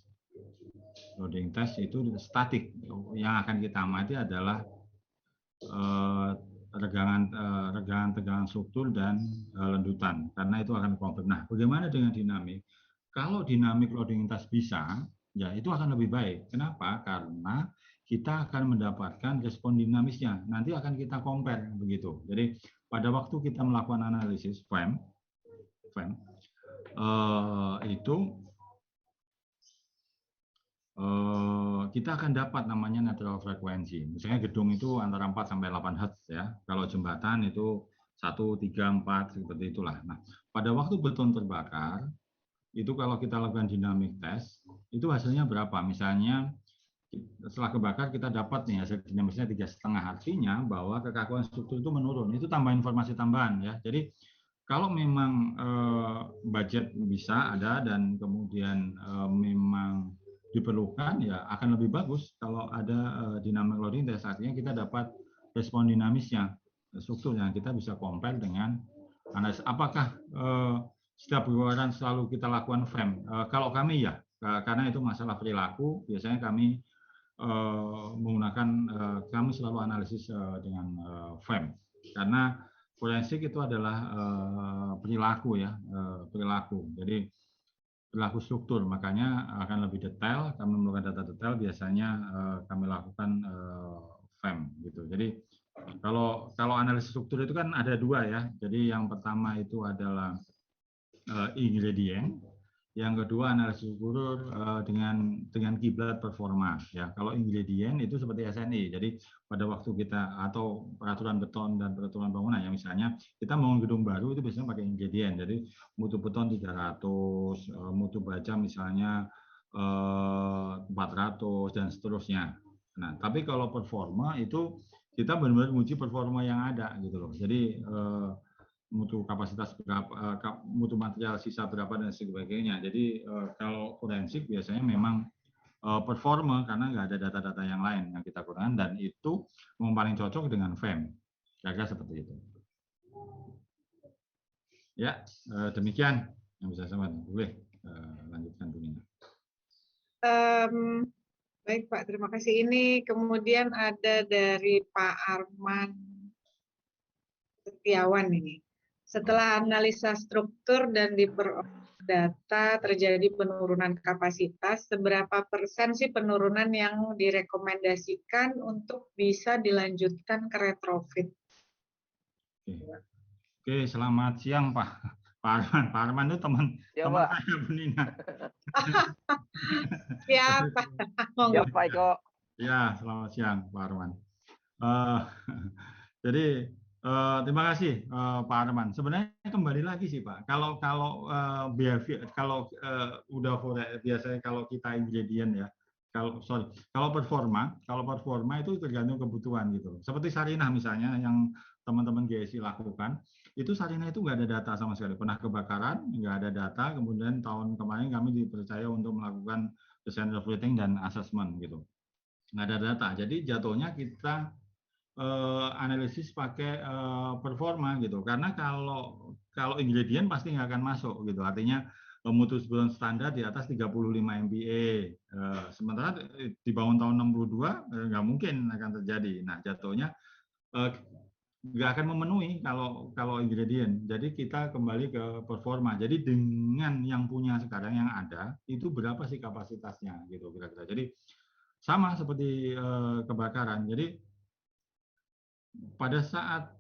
Loading test itu statik. Yang akan kita amati adalah regangan tegangan struktur dan lendutan, karena itu akan konflik. Nah, bagaimana dengan dinamik? Kalau dinamik loading test bisa, ya itu akan lebih baik. Kenapa? Karena kita akan mendapatkan respon dinamisnya. Nanti akan kita compare begitu. Jadi pada waktu kita melakukan analisis FEM itu kita akan dapat namanya natural frequency. Misalnya gedung itu antara 4 sampai 8 Hz ya. Kalau jembatan itu 1, 3, 4 seperti itulah. Nah, pada waktu beton terbakar itu kalau kita lakukan dynamic test itu hasilnya berapa? Misalnya setelah kebakar kita dapat nih hasil dinamisnya 3,5, artinya bahwa kekakuan struktur itu menurun. Itu tambah informasi tambahan ya. Jadi kalau memang budget bisa ada dan kemudian memang diperlukan, ya akan lebih bagus kalau ada dynamic loading test, artinya kita dapat respon dinamisnya, strukturnya, kita bisa compare dengan analisis. Apakah setiap kebakaran selalu kita lakukan frame? Kalau kami ya, karena itu masalah perilaku, biasanya kami menggunakan, kami selalu analisis dengan frame, karena forensik itu adalah perilaku ya, perilaku. Jadi perilaku struktur, makanya akan lebih detail. Kami memerlukan data detail, biasanya kami lakukan FEM gitu. Jadi kalau analisis struktur itu kan ada dua ya. Jadi yang pertama itu adalah ingredient. Yang kedua analisis struktur dengan kiblat performa ya. Kalau ingredient itu seperti SNI. Jadi pada waktu kita atau peraturan beton dan peraturan bangunan ya, misalnya kita bangun gedung baru itu biasanya pakai ingredient. Jadi mutu beton 300, mutu baja misalnya 400 dan seterusnya. Nah, tapi kalau performa itu kita benar-benar menguji performa yang ada gitu loh. Jadi mutu kapasitas berapa, mutu material sisa berapa dan sebagainya. Jadi kalau forensik biasanya memang performa karena nggak ada data-data yang lain yang kita gunakan, dan itu memang paling cocok dengan FEM. Kira-kira seperti itu. Ya, demikian yang bisa saya sampaikan. Boleh lanjutkan Bu Nina. Baik Pak, terima kasih. Ini kemudian ada dari Pak Arman Setiawan ini. Setelah analisa struktur dan diperoleh data terjadi penurunan kapasitas, seberapa persen sih penurunan yang direkomendasikan untuk bisa dilanjutkan ke retrofit? Oke, selamat siang Pak Arman. Pak Arman itu teman saya Bu Nina. Siapa? Ya Pak Eko. Ya, selamat siang Pak Arman. Jadi terima kasih Pak Arman. Sebenarnya kembali lagi sih Pak. Kalau udah biasanya kalau kita ingredient ya. Kalau performa itu tergantung kebutuhan gitu. Seperti Sarinah misalnya yang teman-teman GSI lakukan, itu Sarinah itu nggak ada data sama sekali. Pernah kebakaran, nggak ada data. Kemudian tahun kemarin kami dipercaya untuk melakukan design rating dan assessment gitu. Nggak ada data. Jadi jatuhnya kita analisis pakai performa gitu, karena kalau ingredient pasti nggak akan masuk gitu, artinya mutu beton standar di atas 35 MPa, sementara dibangun tahun 62 nggak mungkin akan terjadi. Nah jatuhnya nggak akan memenuhi kalau ingredient, jadi kita kembali ke performa. Jadi dengan yang punya sekarang yang ada itu berapa sih kapasitasnya gitu kira-kira. Jadi sama seperti kebakaran. Jadi pada saat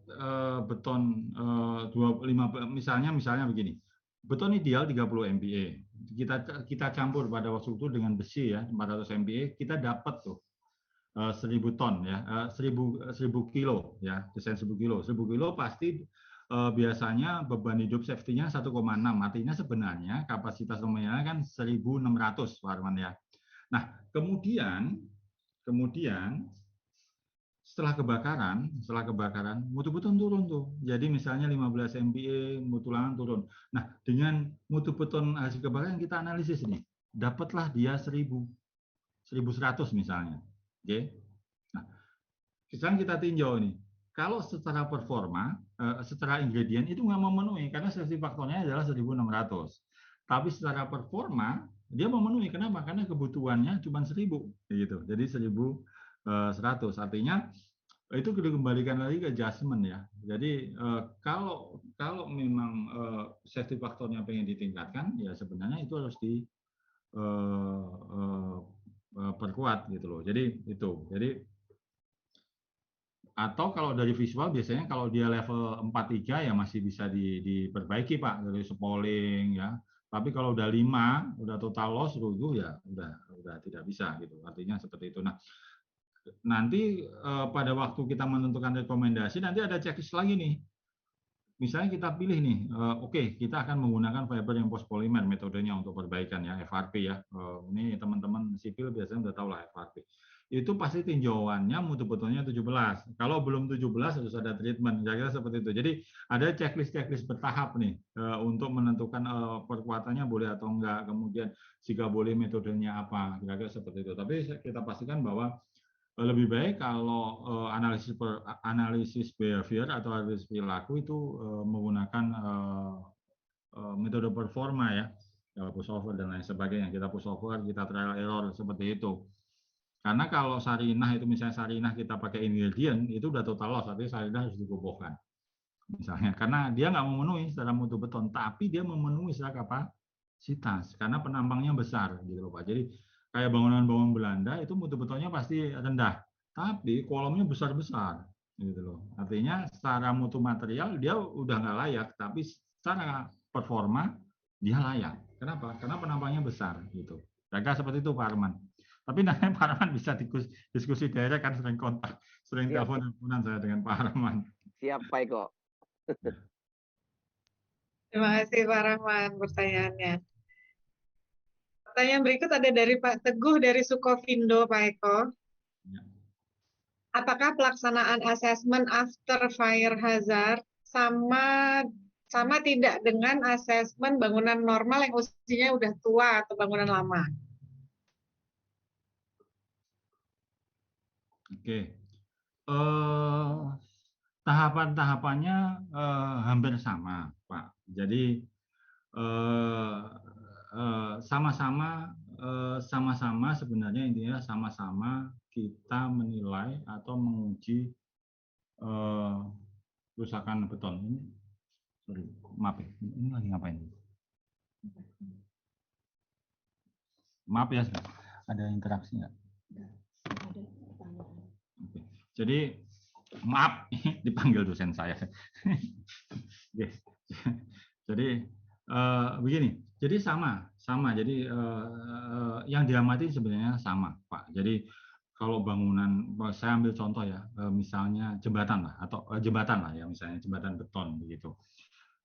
beton 25 misalnya begini, beton ideal 30 MPa, kita campur pada waktu itu dengan besi ya 400 MPa, kita dapat tuh 1000 ton ya, 1000 kilo ya, desain 1000 kilo pasti biasanya beban hidup safety-nya 1,6, artinya sebenarnya kapasitas nominalnya kan 1600 Pak Arman ya. Nah kemudian setelah kebakaran mutu beton turun tuh. Jadi misalnya 15 MPa mutu langan turun. Nah, dengan mutu beton hasil kebakaran kita analisis nih, dapatlah dia 1100 misalnya. Oke. Nah, sekarang kita tinjau nih. Kalau secara performa, secara ingredient itu nggak memenuhi karena safety faktornya adalah 1600. Tapi secara performa dia memenuhi. Kenapa? Karena kebutuhannya cuma 1000 gitu. Jadi 1100, artinya itu dikembalikan lagi ke adjustment ya. Jadi kalau memang safety faktornya pengen ditingkatkan, ya sebenarnya itu harus perkuat gitu loh. Jadi itu. Jadi atau kalau dari visual biasanya kalau dia level 4.3 ya masih bisa diperbaiki Pak, dari spalling ya, Tapi kalau udah 5, udah total loss, rugi ya udah tidak bisa gitu. Artinya seperti itu. Nah, nanti pada waktu kita menentukan rekomendasi, nanti ada checklist lagi nih. Misalnya kita pilih nih, oke, kita akan menggunakan fiber yang post-polymer metodenya untuk perbaikan ya, FRP ya. Ini teman-teman sipil biasanya udah tahu lah FRP. Itu pasti tinjauannya mutu betonnya 17. Kalau belum 17 harus ada treatment, kira-kira seperti itu. Jadi ada checklist bertahap nih untuk menentukan perkuatannya boleh atau enggak, kemudian jika boleh metodenya apa, kira-kira seperti itu. Tapi kita pastikan bahwa lebih baik kalau analisis behavior atau analisis perilaku itu menggunakan metode performa ya, pushover dan lain sebagainya. Kita pushover, kita trial error seperti itu. Karena kalau sarinah itu misalnya sarinah kita pakai ingredient itu udah total loss, artinya sarinah harus dikukuhkan. Misalnya karena dia nggak memenuhi secara mutu beton, tapi dia memenuhi secara kapasitas karena penambangnya besar gitu loh Pak. Jadi kayak bangunan-bangunan Belanda itu mutu betonnya pasti rendah, tapi kolomnya besar-besar gitu loh. Artinya secara mutu material dia udah nggak layak, tapi secara performa dia layak. Kenapa? Karena penambangnya besar gitu. Jaga seperti itu Pak Arman. Tapi nanti Pak Arman bisa diskusi daerah kan sering kontak, sering telepon-teleponan saya dengan Pak Arman. Siap Pak Eko. Terima kasih Pak Rahman pertanyaannya. Pertanyaan berikut ada dari Pak Teguh dari Sukovindo, Pak Eko. Ya. Apakah pelaksanaan asesmen after fire hazard sama tidak dengan asesmen bangunan normal yang usianya udah tua atau bangunan lama? Oke. Tahapan-tahapannya hampir sama, Pak. Jadi sama-sama sebenarnya intinya sama-sama kita menilai atau menguji kerusakan beton ini. Sorry, maaf ya, ini lagi ngapain? Maaf ya, ada interaksi nggak? Oke. Jadi maaf, dipanggil dosen saya. Jadi begini, jadi sama. Jadi yang diamati sebenarnya sama, Pak. Jadi kalau bangunan, saya ambil contoh ya, misalnya jembatan lah atau jembatan lah ya, misalnya jembatan beton begitu.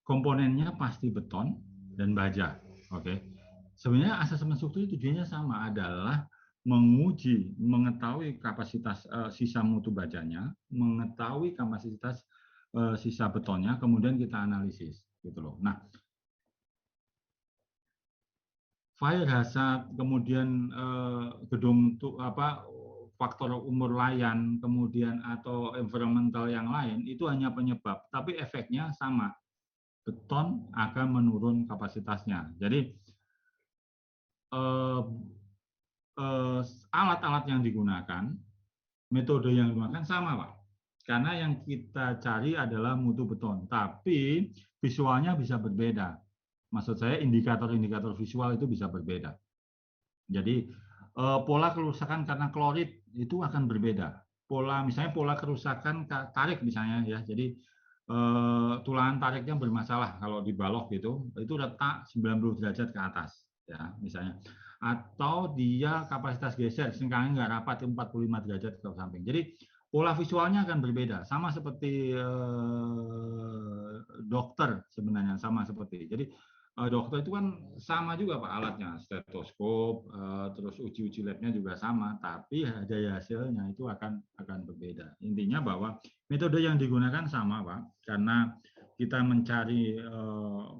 Komponennya pasti beton dan baja, oke. Sebenarnya asesmen struktur tujuannya sama, adalah menguji, mengetahui kapasitas sisa mutu bajanya, mengetahui kapasitas sisa betonnya, kemudian kita analisis, gitu loh. Nah, fire hazard, kemudian gedung faktor umur layan, kemudian atau environmental yang lain itu hanya penyebab, tapi efeknya sama. Beton akan menurun kapasitasnya. Jadi alat-alat yang digunakan, metode yang digunakan sama, Pak. Karena yang kita cari adalah mutu beton, tapi visualnya bisa berbeda. Maksud saya indikator-indikator visual itu bisa berbeda. Jadi pola kerusakan karena klorid itu akan berbeda. Misalnya pola kerusakan tarik misalnya ya. Jadi tulangan tariknya bermasalah kalau di balok gitu, itu letak 90 derajat ke atas ya misalnya. Atau dia kapasitas geser, sengkangnya nggak rapat 45 derajat ke samping. Jadi pola visualnya akan berbeda, sama seperti dokter sebenarnya, sama seperti. Jadi dokter itu kan sama juga Pak alatnya, stetoskop, terus uji-uji labnya juga sama, tapi daya hasilnya itu akan berbeda. Intinya bahwa metode yang digunakan sama Pak, karena kita mencari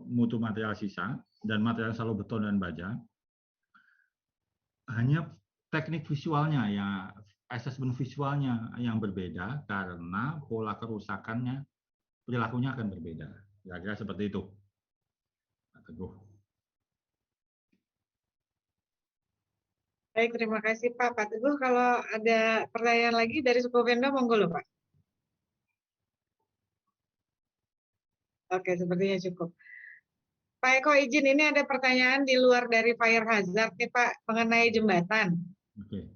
mutu material sisa dan material selalu beton dan baja. Hanya teknik visualnya ya, asesmen visualnya yang berbeda karena pola kerusakannya, perilakunya akan berbeda. Kira-kira seperti itu. Teguh. Baik, terima kasih Pak. Pak Teguh, kalau ada pertanyaan lagi dari Sukovindo, monggo loh Pak. Oke, sepertinya cukup. Pak Eko izin, ini ada pertanyaan di luar dari fire hazard nih Pak, mengenai jembatan. Oke.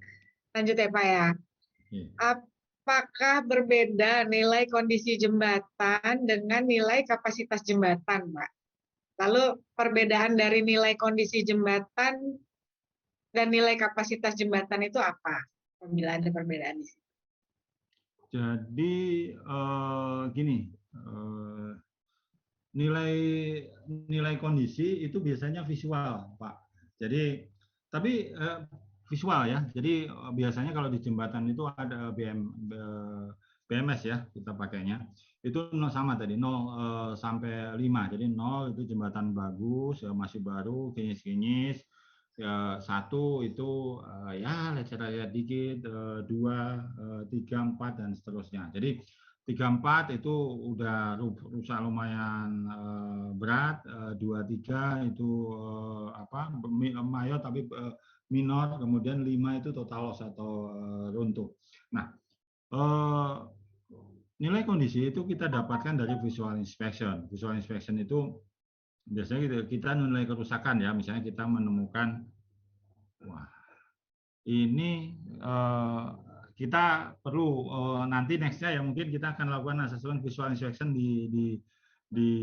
Lanjut ya Pak ya. Oke. Apakah berbeda nilai kondisi jembatan dengan nilai kapasitas jembatan Pak? Lalu perbedaan dari nilai kondisi jembatan dan nilai kapasitas jembatan itu apa? Apabila ada perbedaan di situ. Jadi gini, nilai nilai kondisi itu biasanya visual, Pak. Jadi tapi visual ya. Jadi biasanya kalau di jembatan itu ada BMS ya kita pakainya. Itu sama tadi 0 sampai 5. Jadi 0 itu jembatan bagus, masih baru, kinyis-kinyis. Ya, 1 itu ya lecet-lecet dikit, 2, 3, 4 dan seterusnya. Jadi 3-4 itu udah rusak lumayan berat, 2-3 itu mayor tapi minor, kemudian 5 itu total loss atau runtuh. Nah, nilai kondisi itu kita dapatkan dari visual inspection. Visual inspection itu biasanya kita nilai kerusakan ya, misalnya kita menemukan, wah ini kita perlu nanti nextnya ya mungkin kita akan lakukan assessment visual inspection di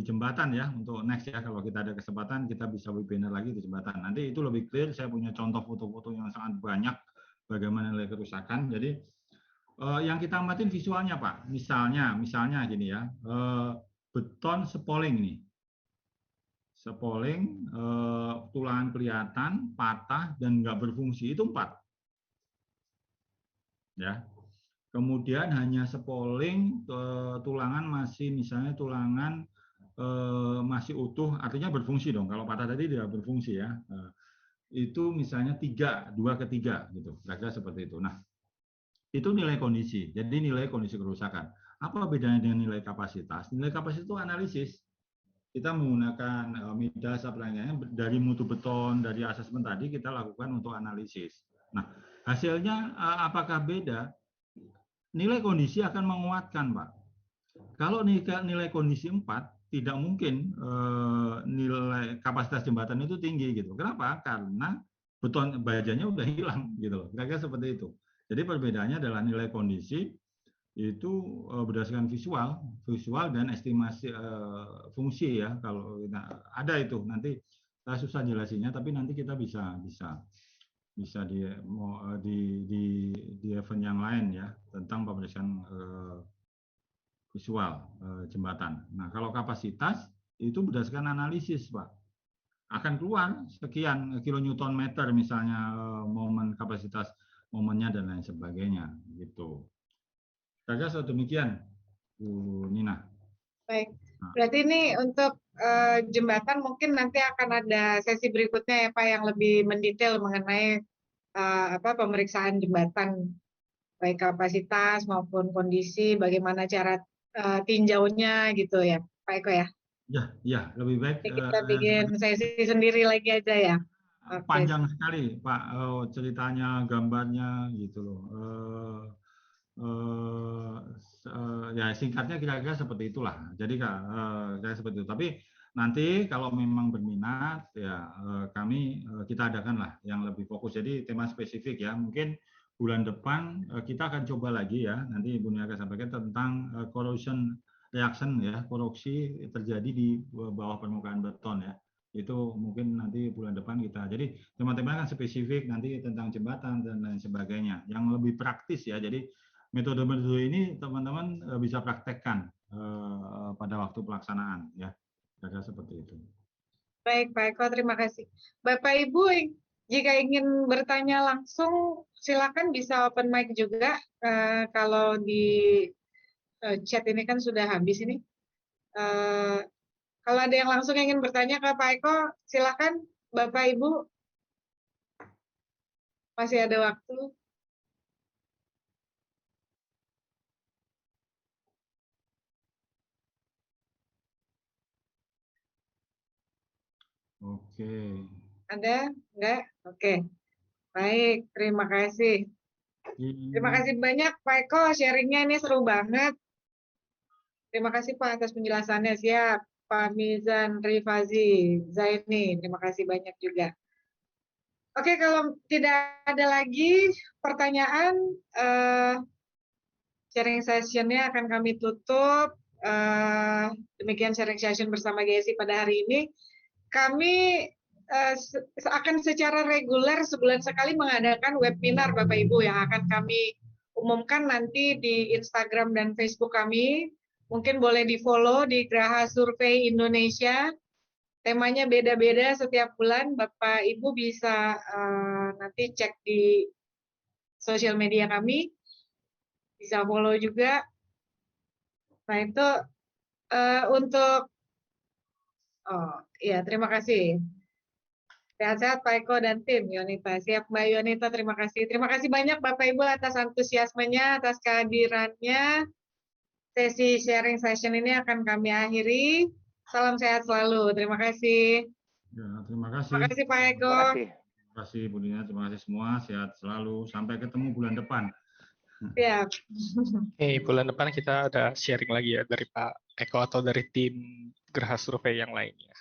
jembatan ya untuk next ya, kalau kita ada kesempatan kita bisa webinar lagi di jembatan. Nanti itu lebih clear, saya punya contoh foto-foto yang sangat banyak bagaimana nilai kerusakan. Jadi yang kita amatin visualnya Pak. Misalnya gini ya, beton spoling nih. Spoling, tulangan kelihatan, patah dan nggak berfungsi, itu 4. Ya. Kemudian hanya spoling, tulangan masih misalnya tulangan masih utuh, artinya berfungsi dong. Kalau patah tadi tidak berfungsi ya. Itu misalnya 3, 2/3 gitu. Kira-kira seperti itu. Nah, itu nilai kondisi. Jadi nilai kondisi kerusakan. Apa bedanya dengan nilai kapasitas? Nilai kapasitas itu analisis. Kita menggunakan midas pertanyaannya dari mutu beton, dari asesmen tadi kita lakukan untuk analisis. Nah, hasilnya apakah beda? Nilai kondisi akan menguatkan, Pak. Kalau nilai kondisi 4, tidak mungkin nilai kapasitas jembatan itu tinggi gitu. Kenapa? Karena beton bajanya udah hilang gitu loh. Kira-kira seperti itu. Jadi perbedaannya adalah nilai kondisi itu berdasarkan visual dan estimasi fungsi ya. Kalau ada itu nanti saya susah jelasinnya, tapi nanti kita bisa di event yang lain ya tentang pemeriksaan visual jembatan. Nah kalau kapasitas itu berdasarkan analisis Pak, akan keluar sekian kilonewton meter misalnya momen kapasitas momennya dan lain sebagainya gitu. Saya demikian, Bu Nina. Baik, berarti ini untuk jembatan mungkin nanti akan ada sesi berikutnya ya Pak yang lebih mendetail mengenai pemeriksaan jembatan, baik kapasitas maupun kondisi, bagaimana cara tinjaunya gitu ya Pak Eko ya. Ya, lebih baik. Jadi kita bikin sesi sendiri lagi aja ya. Panjang sekali Pak ceritanya, gambarnya gitu loh. Ya singkatnya kira-kira seperti itulah. Jadi kayak seperti itu. Tapi nanti kalau memang berminat ya kita adakanlah yang lebih fokus. Jadi tema spesifik ya. Mungkin bulan depan kita akan coba lagi ya. Nanti Ibu Nia akan sampaikan tentang corrosion reaction ya, korupsi terjadi di bawah permukaan beton ya. Itu mungkin nanti bulan depan kita. Jadi teman-teman kan spesifik nanti tentang jembatan dan lain sebagainya. Yang lebih praktis ya. Jadi metode-metode ini teman-teman bisa praktekkan pada waktu pelaksanaan ya. Kira-kira seperti itu. Baik Pak Eko, terima kasih. Bapak Ibu jika ingin bertanya langsung silakan bisa open mic juga. Kalau di chat ini kan sudah habis ini. Kalau ada yang langsung ingin bertanya ke Pak Eko, silakan Bapak Ibu. Masih ada waktu. Oke. Ada? Enggak? Oke. Baik, terima kasih. Terima kasih banyak Pak Eko, sharingnya ini seru banget. Terima kasih Pak atas penjelasannya. Siap. Pak Mizan Rifazi Zaini, terima kasih banyak juga. Oke, kalau tidak ada lagi pertanyaan, sharing session-nya akan kami tutup. Demikian sharing session bersama GSI pada hari ini. kami akan secara reguler sebulan sekali mengadakan webinar Bapak Ibu yang akan kami umumkan nanti di Instagram dan Facebook kami. Mungkin boleh di-follow di Graha Survei Indonesia. Temanya beda-beda setiap bulan. Bapak Ibu bisa nanti cek di sosial media kami. Bisa follow juga. Nah, itu untuk ya, terima kasih. Sehat-sehat Pak Eko dan tim Yonita. Siap Mbak Yonita, terima kasih. Terima kasih banyak Bapak Ibu atas antusiasmenya, atas kehadirannya. Sesi sharing session ini akan kami akhiri. Salam sehat selalu. Terima kasih. Ya, terima kasih. Terima kasih Pak Eko. Terima kasih. Terima kasih Bu Dina, terima kasih semua. Sehat selalu. Sampai ketemu bulan depan. Siap. Bulan depan kita ada sharing lagi ya dari Pak Eko atau dari tim Graha Survei yang lainnya.